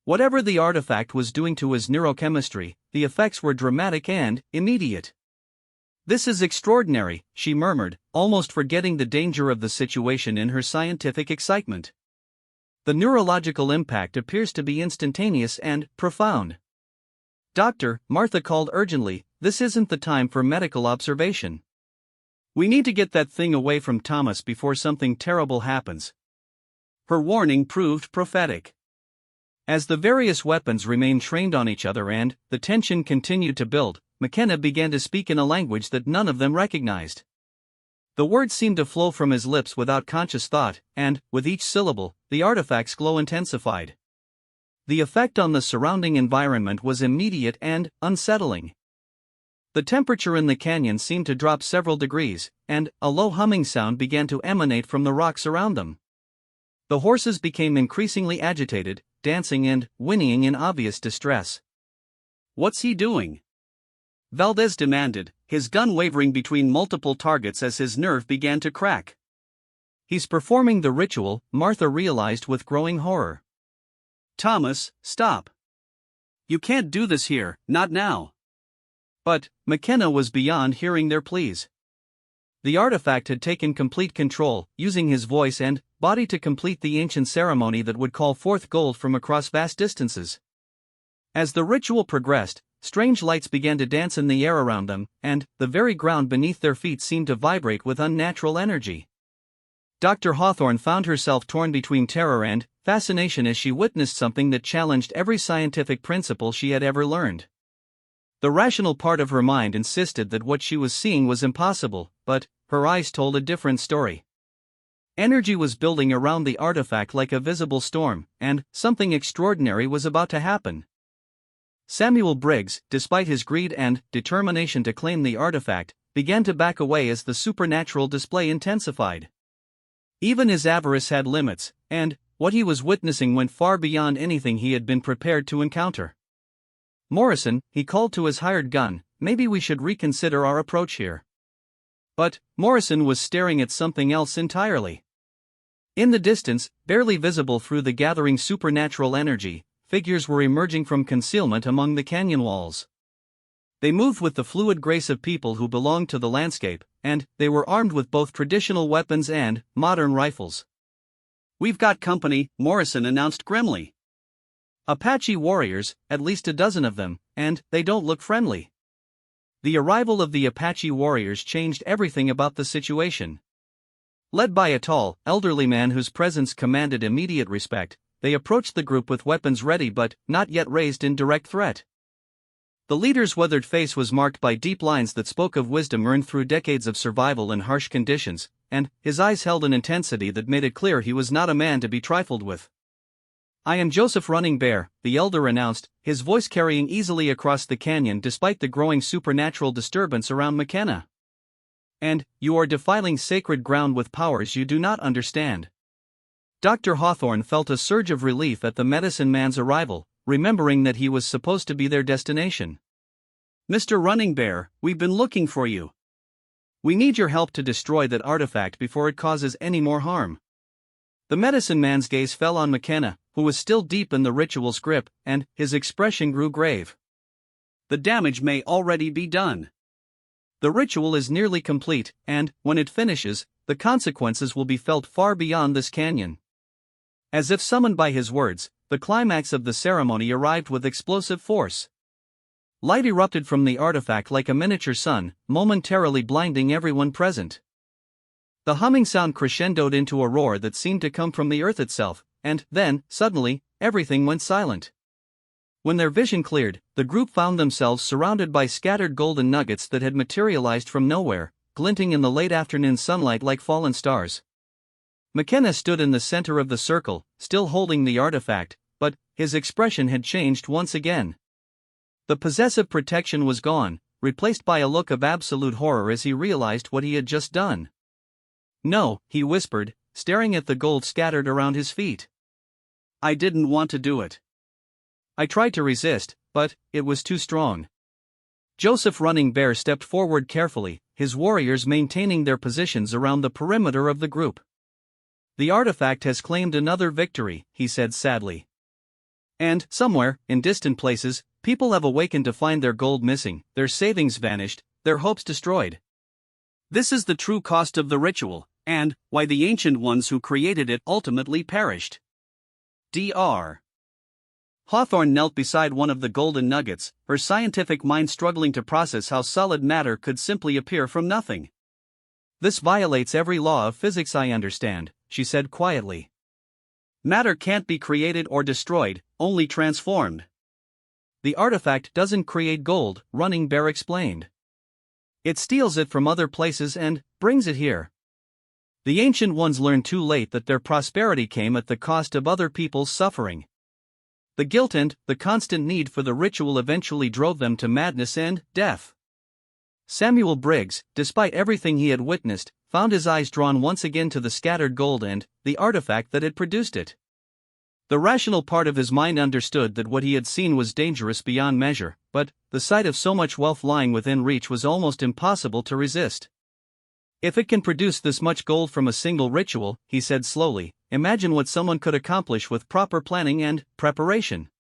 Whatever the artifact was doing to his neurochemistry, the effects were dramatic and immediate. This is extraordinary, she murmured, almost forgetting the danger of the situation in her scientific excitement. The neurological impact appears to be instantaneous and profound. Doctor, Martha called urgently, this isn't the time for medical observation. We need to get that thing away from Thomas before something terrible happens. Her warning proved prophetic. As the various weapons remained trained on each other and the tension continued to build, McKenna began to speak in a language that none of them recognized. The words seemed to flow from his lips without conscious thought, and, with each syllable, the artifact's glow intensified. The effect on the surrounding environment was immediate and unsettling. The temperature in the canyon seemed to drop several degrees, and a low humming sound began to emanate from the rocks around them. The horses became increasingly agitated, dancing and whinnying in obvious distress.
What's he doing? Valdez demanded, his gun wavering between multiple targets as his nerve began to crack.
He's performing the ritual, Martha realized with growing horror.
Thomas, stop. You can't do this here, not now.
But McKenna was beyond hearing their pleas. The artifact had taken complete control, using his voice and body to complete the ancient ceremony that would call forth gold from across vast distances. As the ritual progressed, strange lights began to dance in the air around them, and the very ground beneath their feet seemed to vibrate with unnatural energy. Dr. Hawthorne found herself torn between terror and fascination as she witnessed something that challenged every scientific principle she had ever learned. The rational part of her mind insisted that what she was seeing was impossible, but her eyes told a different story. Energy was building around the artifact like a visible storm, and something extraordinary was about to happen. Samuel Briggs, despite his greed and determination to claim the artifact, began to back away as the supernatural display intensified. Even his avarice had limits, and what he was witnessing went far beyond anything he had been prepared to encounter. Morrison, he called to his hired gun, maybe we should reconsider our approach here. But Morrison was staring at something else entirely. In the distance, barely visible through the gathering supernatural energy, figures were emerging from concealment among the canyon walls. They moved with the fluid grace of people who belonged to the landscape, and they were armed with both traditional weapons and modern rifles.
We've got company, Morrison announced grimly.
Apache warriors, at least a dozen of them, and they don't look friendly. The arrival of the Apache warriors changed everything about the situation. Led by a tall, elderly man whose presence commanded immediate respect, they approached the group with weapons ready but not yet raised in direct threat. The leader's weathered face was marked by deep lines that spoke of wisdom earned through decades of survival in harsh conditions, and his eyes held an intensity that made it clear he was not a man to be trifled with. I am Joseph Running Bear, the elder announced, his voice carrying easily across the canyon despite the growing supernatural disturbance around McKenna. And, you are defiling sacred ground with powers you do not understand. Dr. Hawthorne felt a surge of relief at the medicine man's arrival, remembering that he was supposed to be their destination.
Mr. Running Bear, we've been looking for you. We need your help to destroy that artifact before it causes any more harm.
The medicine man's gaze fell on McKenna, who was still deep in the ritual's grip, and his expression grew grave.
The damage may already be done.
The ritual is nearly complete, and, when it finishes, the consequences will be felt far beyond this canyon. As if summoned by his words, the climax of the ceremony arrived with explosive force. Light erupted from the artifact like a miniature sun, momentarily blinding everyone present. The humming sound crescendoed into a roar that seemed to come from the earth itself, and then, suddenly, everything went silent. When their vision cleared, the group found themselves surrounded by scattered golden nuggets that had materialized from nowhere, glinting in the late afternoon sunlight like fallen stars. McKenna stood in the center of the circle, still holding the artifact, but his expression had changed once again. The possessive protection was gone, replaced by a look of absolute horror as he realized what he had just done. "No," he whispered, staring at the gold scattered around his feet.
"I didn't want to do it.
I tried to resist, but it was too strong." Joseph Running Bear stepped forward carefully, his warriors maintaining their positions around the perimeter of the group. "The artifact has claimed another victory," he said sadly. "And, somewhere, in distant places, people have awakened to find their gold missing, their savings vanished, their hopes destroyed.
This is the true cost of the ritual, and why the ancient ones who created it ultimately perished." Dr. Hawthorne knelt beside one of the golden nuggets, her scientific mind struggling to process how solid matter could simply appear from nothing.
"This violates every law of physics I understand," she said quietly.
"Matter can't be created or destroyed, only transformed."
"The artifact doesn't create gold," Running Bear explained. "It steals it from other places and brings it here. The ancient ones learned too late that their prosperity came at the cost of other people's suffering. The guilt and the constant need for the ritual eventually drove them to madness and death." Samuel Briggs, despite everything he had witnessed, found his eyes drawn once again to the scattered gold and the artifact that had produced it. The rational part of his mind understood that what he had seen was dangerous beyond measure, but the sight of so much wealth lying within reach was almost impossible to resist. "If it can produce this much gold from a single ritual," he said slowly, "imagine what someone could accomplish with proper planning and preparation.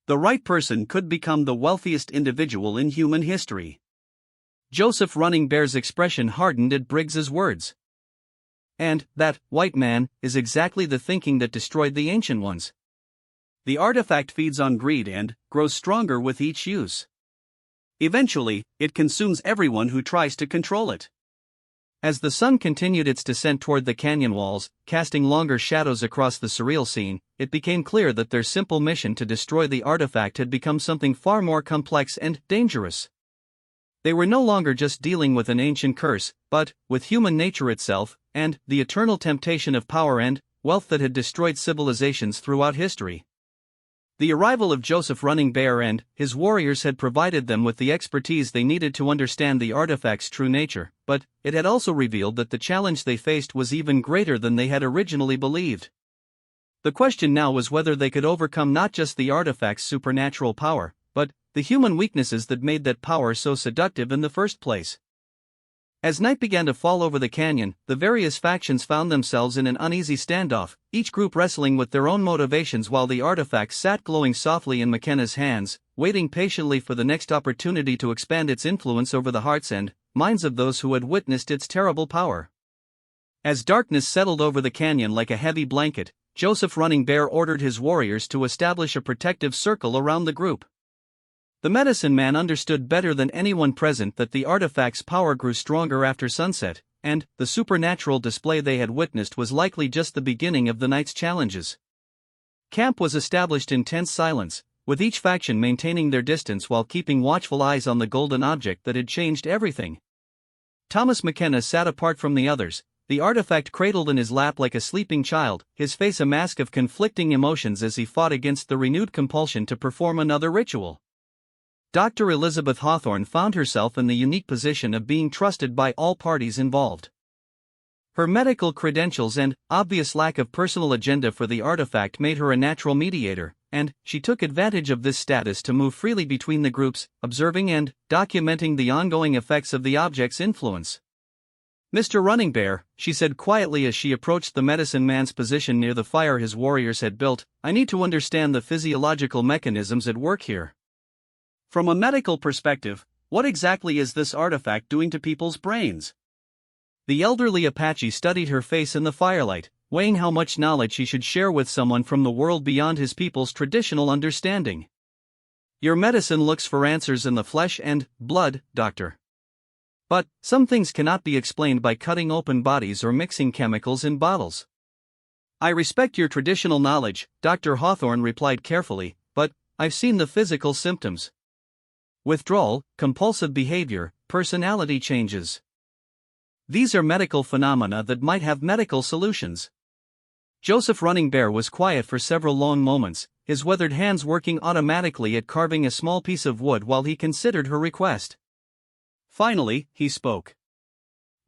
The right person could become the wealthiest individual in human history."
Joseph Running Bear's expression hardened at Briggs's words. "And that, white man, is exactly the thinking that destroyed the ancient ones.
The artifact feeds on greed and grows stronger with each use. Eventually, it consumes everyone who tries to control it."
As the sun continued its descent toward the canyon walls, casting longer shadows across the surreal scene, it became clear that their simple mission to destroy the artifact had become something far more complex and dangerous. They were no longer just dealing with an ancient curse, but with human nature itself, and the eternal temptation of power and wealth that had destroyed civilizations throughout history. The arrival of Joseph Running Bear and his warriors had provided them with the expertise they needed to understand the artifact's true nature, but it had also revealed that the challenge they faced was even greater than they had originally believed. The question now was whether they could overcome not just the artifact's supernatural power, but the human weaknesses that made that power so seductive in the first place. As night began to fall over the canyon, the various factions found themselves in an uneasy standoff, each group wrestling with their own motivations while the artifact sat glowing softly in McKenna's hands, waiting patiently for the next opportunity to expand its influence over the hearts and minds of those who had witnessed its terrible power. As darkness settled over the canyon like a heavy blanket, Joseph Running Bear ordered his warriors to establish a protective circle around the group. The medicine man understood better than anyone present that the artifact's power grew stronger after sunset, and the supernatural display they had witnessed was likely just the beginning of the night's challenges. Camp was established in tense silence, with each faction maintaining their distance while keeping watchful eyes on the golden object that had changed everything. Thomas McKenna sat apart from the others, the artifact cradled in his lap like a sleeping child, his face a mask of conflicting emotions as he fought against the renewed compulsion to perform another ritual. Dr. Elizabeth Hawthorne found herself in the unique position of being trusted by all parties involved. Her medical credentials and obvious lack of personal agenda for the artifact made her a natural mediator, and she took advantage of this status to move freely between the groups, observing and documenting the ongoing effects of the object's influence. "Mr. Running Bear," she said quietly as she approached the medicine man's position near the fire his warriors had built, "I need to understand the physiological mechanisms at work here. From a medical perspective, what exactly is this artifact doing to people's brains?" The elderly Apache studied her face in the firelight, weighing how much knowledge he should share with someone from the world beyond his people's traditional understanding. "Your medicine looks for answers in the flesh and blood, doctor. But some things cannot be explained by cutting open bodies or mixing chemicals in bottles." "I respect your traditional knowledge," Dr. Hawthorne replied carefully, "but I've seen the physical symptoms. Withdrawal, compulsive behavior, personality changes. These are medical phenomena that might have medical solutions." Joseph Running Bear was quiet for several long moments, his weathered hands working automatically at carving a small piece of wood while he considered her request. Finally, he spoke.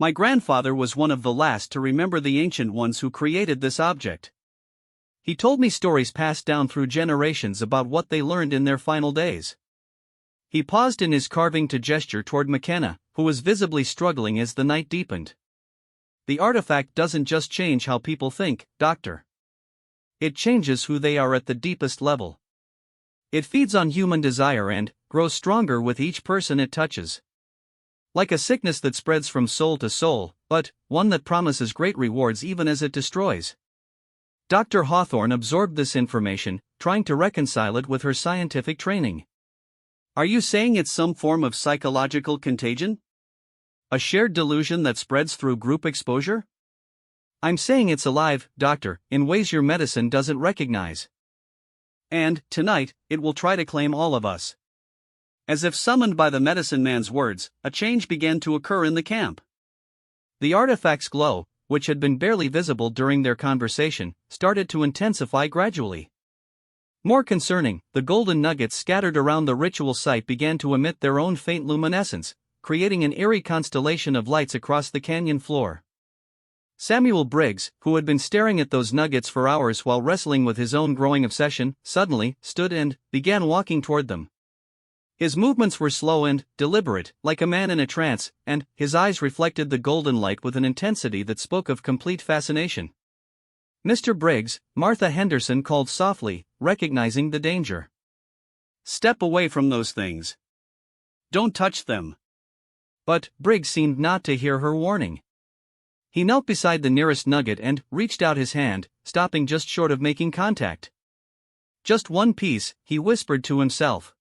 "My grandfather was one of the last to remember the ancient ones who created this object. He told me stories passed down through generations about what they learned in their final days." He paused in his carving to gesture toward McKenna, who was visibly struggling as the night deepened. "The artifact doesn't just change how people think, Doctor. It changes who they are at the deepest level. It feeds on human desire and grows stronger with each person it touches. Like a sickness that spreads from soul to soul, but one that promises great rewards even as it destroys." Dr. Hawthorne absorbed this information, trying to reconcile it with her scientific training. "Are you saying it's some form of psychological contagion? A shared delusion that spreads through group exposure?" "I'm saying it's alive, doctor, in ways your medicine doesn't recognize. And, tonight, it will try to claim all of us." As if summoned by the medicine man's words, a change began to occur in the camp. The artifact's glow, which had been barely visible during their conversation, started to intensify gradually. More concerning, the golden nuggets scattered around the ritual site began to emit their own faint luminescence, creating an eerie constellation of lights across the canyon floor. Samuel Briggs, who had been staring at those nuggets for hours while wrestling with his own growing obsession, suddenly stood and began walking toward them. His movements were slow and deliberate, like a man in a trance, and his eyes reflected the golden light with an intensity that spoke of complete fascination. "Mr. Briggs," Martha Henderson called softly, recognizing the danger. "Step away from those things. Don't touch them." But Briggs seemed not to hear her warning. He knelt beside the nearest nugget and reached out his hand, stopping just short of making contact. "Just one piece," he whispered to himself.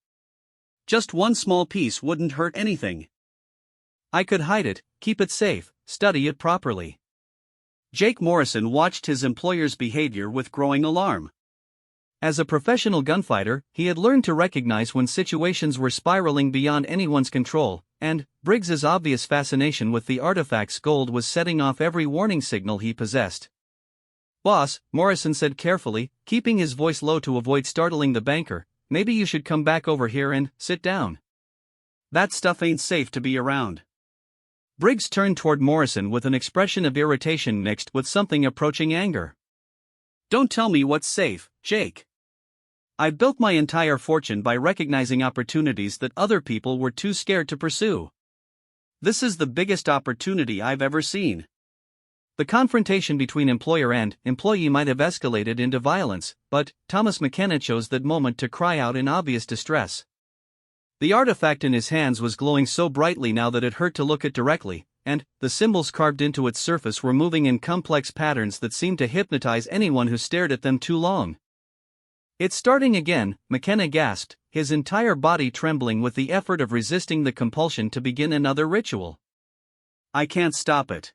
"Just one small piece wouldn't hurt anything. I could hide it, keep it safe, study it properly." Jake Morrison watched his employer's behavior with growing alarm. As a professional gunfighter, he had learned to recognize when situations were spiraling beyond anyone's control, and Briggs's obvious fascination with the artifact's gold was setting off every warning signal he possessed. "Boss," Morrison said carefully, keeping his voice low to avoid startling the banker, "maybe you should come back over here and sit down. That stuff ain't safe to be around." Briggs turned toward Morrison with an expression of irritation mixed with something approaching anger. "Don't tell me what's safe, Jake. I've built my entire fortune by recognizing opportunities that other people were too scared to pursue. This is the biggest opportunity I've ever seen." The confrontation between employer and employee might have escalated into violence, but Thomas McKenna chose that moment to cry out in obvious distress. The artifact in his hands was glowing so brightly now that it hurt to look at directly, and the symbols carved into its surface were moving in complex patterns that seemed to hypnotize anyone who stared at them too long. "It's starting again," McKenna gasped, his entire body trembling with the effort of resisting the compulsion to begin another ritual. "I can't stop it.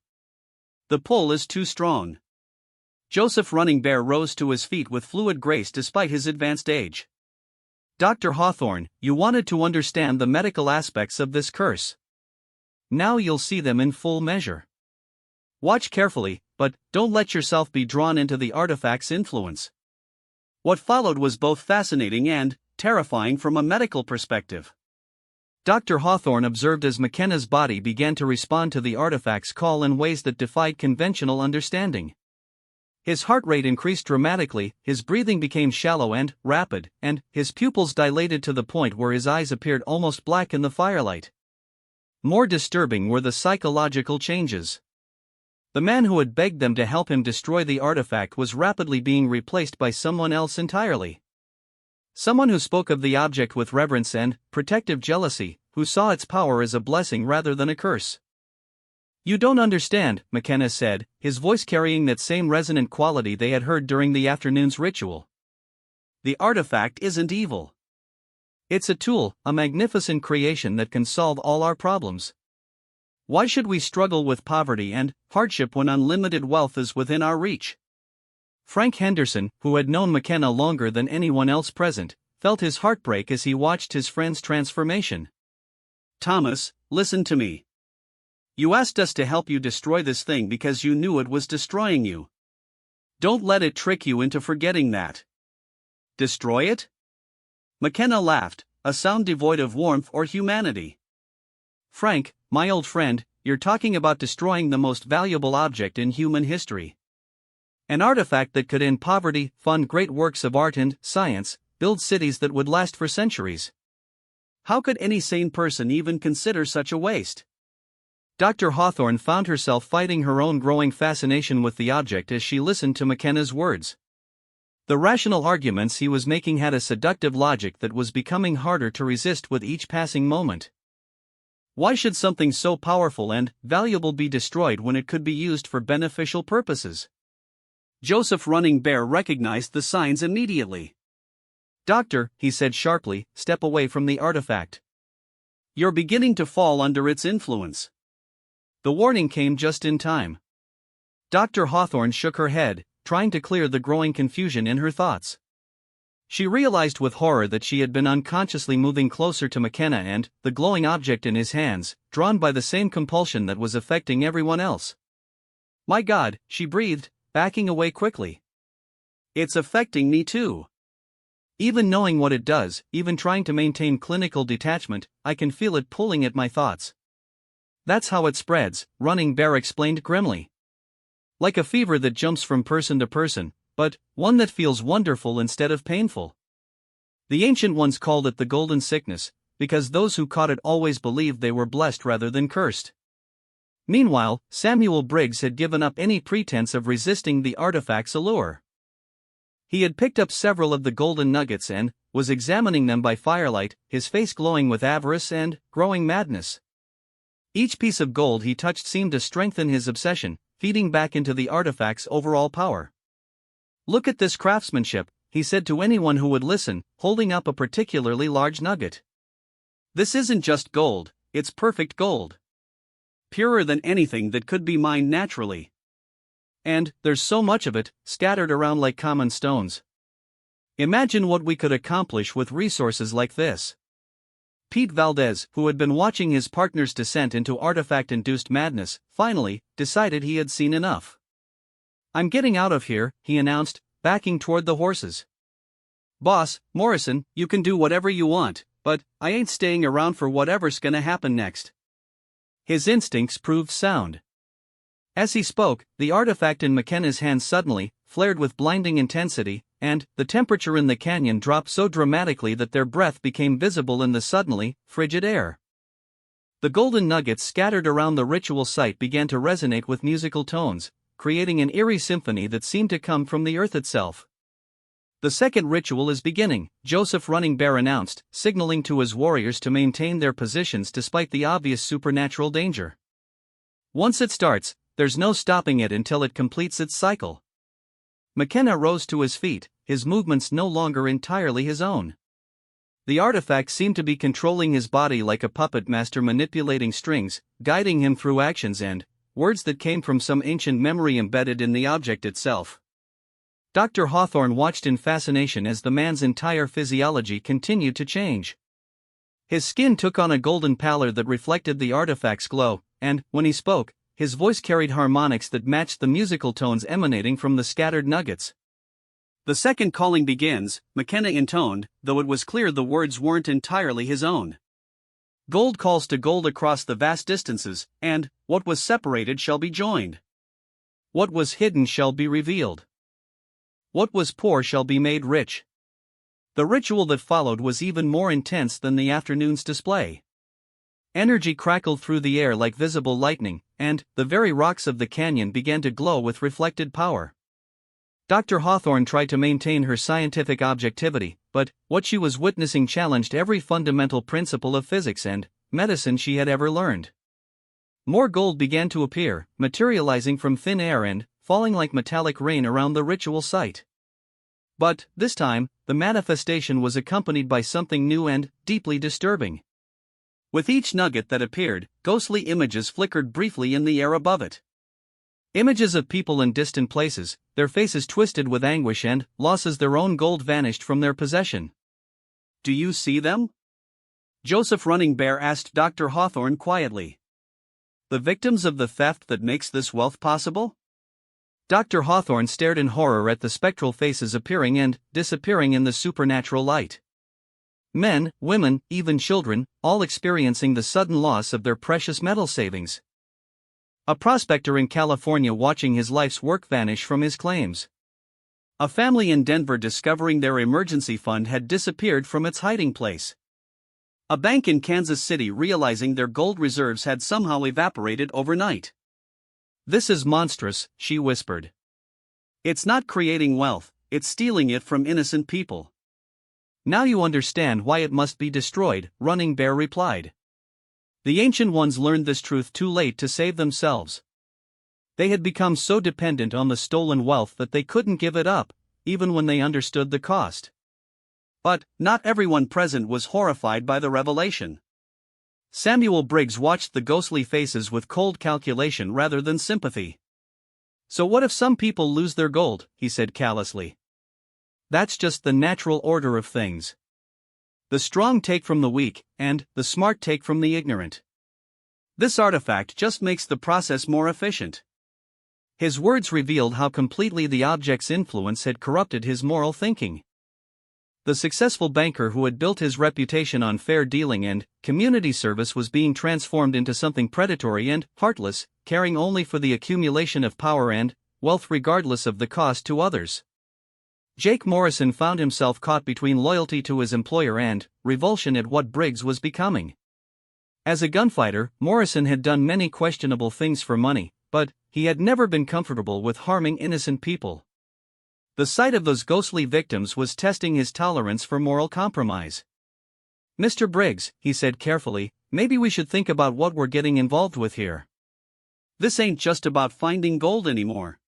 The pull is too strong." Joseph Running Bear rose to his feet with fluid grace despite his advanced age. "Dr. Hawthorne, you wanted to understand the medical aspects of this curse. Now you'll see them in full measure.
Watch carefully, but don't let yourself be drawn into the artifact's influence. What followed was both fascinating and terrifying from a medical perspective.
Dr. Hawthorne observed as McKenna's body began to respond to the artifact's call in ways that defied conventional understanding. His heart rate increased dramatically, his breathing became shallow and rapid, and his pupils dilated to the point where his eyes appeared almost black in the firelight. More disturbing were the psychological changes. The man who had begged them to help him destroy the artifact was rapidly being replaced by someone else entirely. Someone who spoke of the object with reverence and protective jealousy, who saw its power as a blessing rather than a curse. "You don't understand," McKenna said, his voice carrying that same resonant quality they had heard during the afternoon's ritual.
"The artifact isn't evil.
It's a tool, a magnificent creation that can solve all our problems.
Why should we struggle with poverty and hardship when unlimited wealth is within our reach?"
Frank Henderson, who had known McKenna longer than anyone else present, felt his heart break as he watched his friend's transformation.
"Thomas, listen to me. You asked us to help you destroy this thing because you knew it was destroying you. Don't let it trick you into forgetting that." "Destroy it?" McKenna laughed, a sound devoid of warmth or humanity.
"Frank, my old friend, you're talking about destroying the most valuable object in human history. An artifact that could end poverty, fund great works of art and science, build cities that would last for centuries.
How could any sane person even consider such a waste?"
Dr. Hawthorne found herself fighting her own growing fascination with the object as she listened to McKenna's words. The rational arguments he was making had a seductive logic that was becoming harder to resist with each passing moment. Why should something so powerful and valuable be destroyed when it could be used for beneficial purposes?
Joseph Running Bear recognized the signs immediately.
"Doctor," he said sharply, "step away from the artifact.
You're beginning to fall under its influence."
The warning came just in time. Dr. Hawthorne shook her head, trying to clear the growing confusion in her thoughts. She realized with horror that she had been unconsciously moving closer to McKenna and the glowing object in his hands, drawn by the same compulsion that was affecting everyone else. "My God," she breathed, backing away quickly.
"It's affecting me too.
Even knowing what it does, even trying to maintain clinical detachment, I can feel it pulling at my thoughts." "That's how it spreads," Running Bear explained grimly. "Like a fever that jumps from person to person, but one that feels wonderful instead of painful. The ancient ones called it the golden sickness, because those who caught it always believed they were blessed rather than cursed." Meanwhile, Samuel Briggs had given up any pretense of resisting the artifact's allure. He had picked up several of the golden nuggets and was examining them by firelight, his face glowing with avarice and growing madness. Each piece of gold he touched seemed to strengthen his obsession, feeding back into the artifact's overall power. "Look at this craftsmanship," he said to anyone who would listen, holding up a particularly large nugget.
"This isn't just gold, it's perfect gold. Purer than anything that could be mined naturally.
And there's so much of it, scattered around like common stones. Imagine what we could accomplish with resources like this." Pete Valdez, who had been watching his partner's descent into artifact-induced madness, finally decided he had seen enough. "I'm getting out of here," he announced, backing toward the horses.
"Boss, Morrison, you can do whatever you want, but I ain't staying around for whatever's gonna happen next."
His instincts proved sound. As he spoke, the artifact in McKenna's hands suddenly flared with blinding intensity, and the temperature in the canyon dropped so dramatically that their breath became visible in the suddenly frigid air. The golden nuggets scattered around the ritual site began to resonate with musical tones, creating an eerie symphony that seemed to come from the earth itself. "The second ritual is beginning," Joseph Running Bear announced, signaling to his warriors to maintain their positions despite the obvious supernatural danger. "Once it starts, there's no stopping it until it completes its cycle." McKenna rose to his feet, his movements no longer entirely his own. The artifact seemed to be controlling his body like a puppet master manipulating strings, guiding him through actions and words that came from some ancient memory embedded in the object itself. Dr. Hawthorne watched in fascination as the man's entire physiology continued to change. His skin took on a golden pallor that reflected the artifact's glow, and, when he spoke, his voice carried harmonics that matched the musical tones emanating from the scattered nuggets.
The second calling begins, McKenna intoned, though it was clear the words weren't entirely his own. Gold calls to gold across the vast distances, and what was separated shall be joined.
What was hidden shall be revealed. What was poor shall be made rich. The ritual that followed was even more intense than the afternoon's display. Energy crackled through the air like visible lightning, and the very rocks of the canyon began to glow with reflected power. Dr. Hawthorne tried to maintain her scientific objectivity, but what she was witnessing challenged every fundamental principle of physics and medicine she had ever learned. More gold began to appear, materializing from thin air and falling like metallic rain around the ritual site. But, this time, the manifestation was accompanied by something new and deeply disturbing. With each nugget that appeared, ghostly images flickered briefly in the air above it. Images of people in distant places, their faces twisted with anguish and loss as their own gold vanished from their possession.
"Do you see them?" Joseph Running Bear asked Dr. Hawthorne quietly. "The victims of the theft that makes this wealth possible?"
Dr. Hawthorne stared in horror at the spectral faces appearing and disappearing in the supernatural light. Men, women, even children, all experiencing the sudden loss of their precious metal savings. A prospector in California watching his life's work vanish from his claims. A family in Denver discovering their emergency fund had disappeared from its hiding place. A bank in Kansas City realizing their gold reserves had somehow evaporated overnight. "This is monstrous," she whispered. "It's not creating wealth, it's stealing it from innocent people." "Now you understand why it must be destroyed," Running Bear replied. The ancient ones learned this truth too late to save themselves. They had become so dependent on the stolen wealth that they couldn't give it up, even when they understood the cost. But not everyone present was horrified by the revelation. Samuel Briggs watched the ghostly faces with cold calculation rather than sympathy. "So what if some people lose their gold?" he said callously. "That's just the natural order of things. The strong take from the weak, and the smart take from the ignorant. This artifact just makes the process more efficient." His words revealed how completely the object's influence had corrupted his moral thinking. The successful banker who had built his reputation on fair dealing and community service was being transformed into something predatory and heartless, caring only for the accumulation of power and wealth regardless of the cost to others. Jake Morrison found himself caught between loyalty to his employer and revulsion at what Briggs was becoming. As a gunfighter, Morrison had done many questionable things for money, but he had never been comfortable with harming innocent people. The sight of those ghostly victims was testing his tolerance for moral compromise. "Mr. Briggs," he said carefully, "maybe we should think about what we're getting involved with here. This ain't just about finding gold anymore.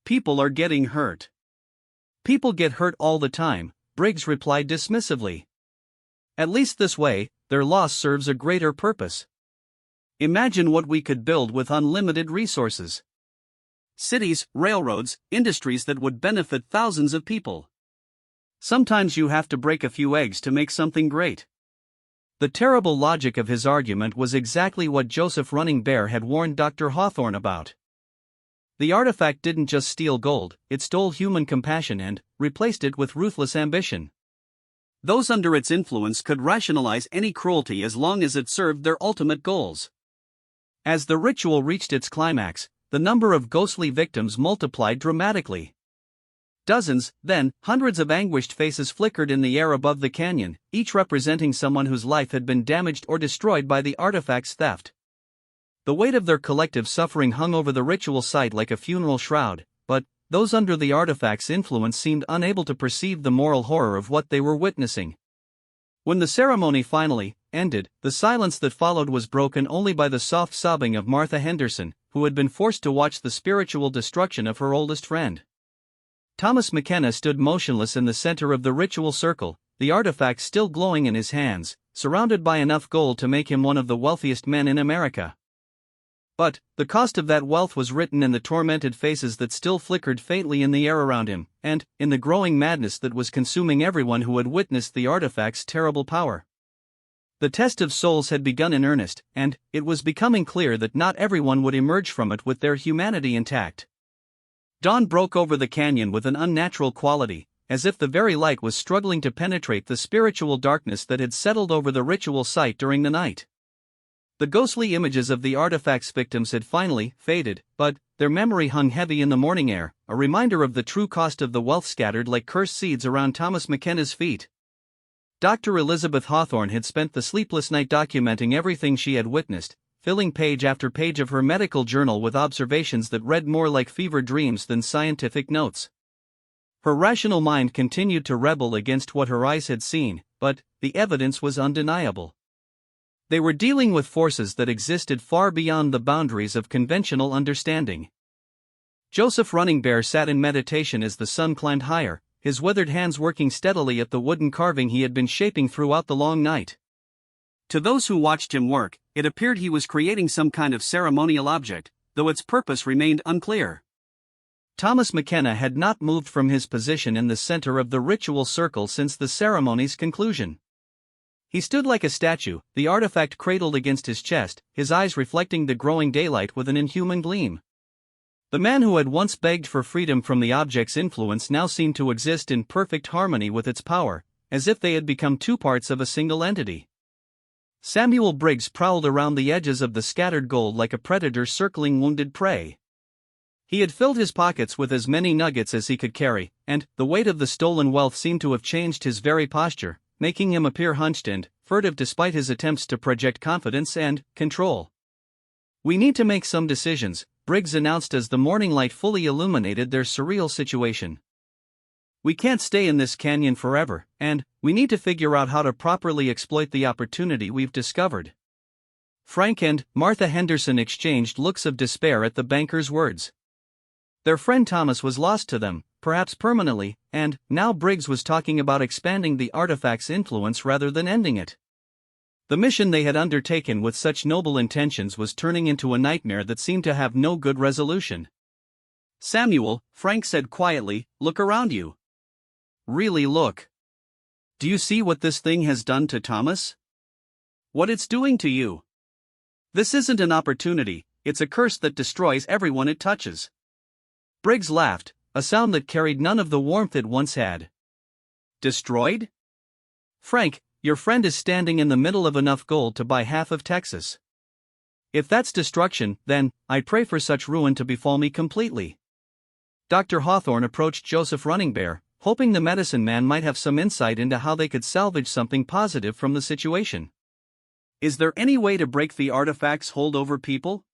People are getting hurt." "People get hurt all the time," Briggs replied dismissively. "At least this way, their loss serves a greater purpose. Imagine what we could build with unlimited resources. Cities, railroads, industries that would benefit thousands of people. Sometimes you have to break a few eggs to make something great." The terrible logic of his argument was exactly what Joseph Running Bear had warned Dr. Hawthorne about. The artifact didn't just steal gold, it stole human compassion and replaced it with ruthless ambition. Those under its influence could rationalize any cruelty as long as it served their ultimate goals. As the ritual reached its climax, the number of ghostly victims multiplied dramatically. Dozens, then hundreds of anguished faces flickered in the air above the canyon, each representing someone whose life had been damaged or destroyed by the artifact's theft. The weight of their collective suffering hung over the ritual site like a funeral shroud, but those under the artifact's influence seemed unable to perceive the moral horror of what they were witnessing. When the ceremony finally ended, the silence that followed was broken only by the soft sobbing of Martha Henderson, who had been forced to watch the spiritual destruction of her oldest friend. Thomas McKenna stood motionless in the center of the ritual circle, the artifact still glowing in his hands, surrounded by enough gold to make him one of the wealthiest men in America. But the cost of that wealth was written in the tormented faces that still flickered faintly in the air around him, and in the growing madness that was consuming everyone who had witnessed the artifact's terrible power. The test of souls had begun in earnest, and it was becoming clear that not everyone would emerge from it with their humanity intact. Dawn broke over the canyon with an unnatural quality, as if the very light was struggling to penetrate the spiritual darkness that had settled over the ritual site during the night. The ghostly images of the artifact's victims had finally faded, but their memory hung heavy in the morning air, a reminder of the true cost of the wealth scattered like cursed seeds around Thomas McKenna's feet. Dr. Elizabeth Hawthorne had spent the sleepless night documenting everything she had witnessed, filling page after page of her medical journal with observations that read more like fever dreams than scientific notes. Her rational mind continued to rebel against what her eyes had seen, but the evidence was undeniable. They were dealing with forces that existed far beyond the boundaries of conventional understanding. Joseph Running Bear sat in meditation as the sun climbed higher, his withered hands working steadily at the wooden carving he had been shaping throughout the long night.
To those who watched him work, it appeared he was creating some kind of ceremonial object, though its purpose remained unclear.
Thomas McKenna had not moved from his position in the center of the ritual circle since the ceremony's conclusion. He stood like a statue, the artifact cradled against his chest, his eyes reflecting the growing daylight with an inhuman gleam. The man who had once begged for freedom from the object's influence now seemed to exist in perfect harmony with its power, as if they had become two parts of a single entity. Samuel Briggs prowled around the edges of the scattered gold like a predator circling wounded prey. He had filled his pockets with as many nuggets as he could carry, and the weight of the stolen wealth seemed to have changed his very posture, making him appear hunched and furtive despite his attempts to project confidence and control. "We need to make some decisions," Briggs announced as the morning light fully illuminated their surreal situation. "We can't stay in this canyon forever, and we need to figure out how to properly exploit the opportunity we've discovered." Frank and Martha Henderson exchanged looks of despair at the banker's words. Their friend Thomas was lost to them, perhaps permanently, and now Briggs was talking about expanding the artifact's influence rather than ending it. The mission they had undertaken with such noble intentions was turning into a nightmare that seemed to have no good resolution.
"Samuel," Frank said quietly, "look around you."
"Really look.
Do you see what this thing has done to Thomas? What it's doing to you? This isn't an opportunity, it's a curse that destroys everyone it touches."
Briggs laughed, a sound that carried none of the warmth it once had.
"Destroyed?"
"Frank, your friend is standing in the middle of enough gold to buy half of Texas. If that's destruction, then I pray for such ruin to befall me completely." Dr. Hawthorne approached Joseph Running Bear, hoping the medicine man might have some insight into how they could salvage something positive from the situation.
"Is there any way to break the artifact's hold over people?"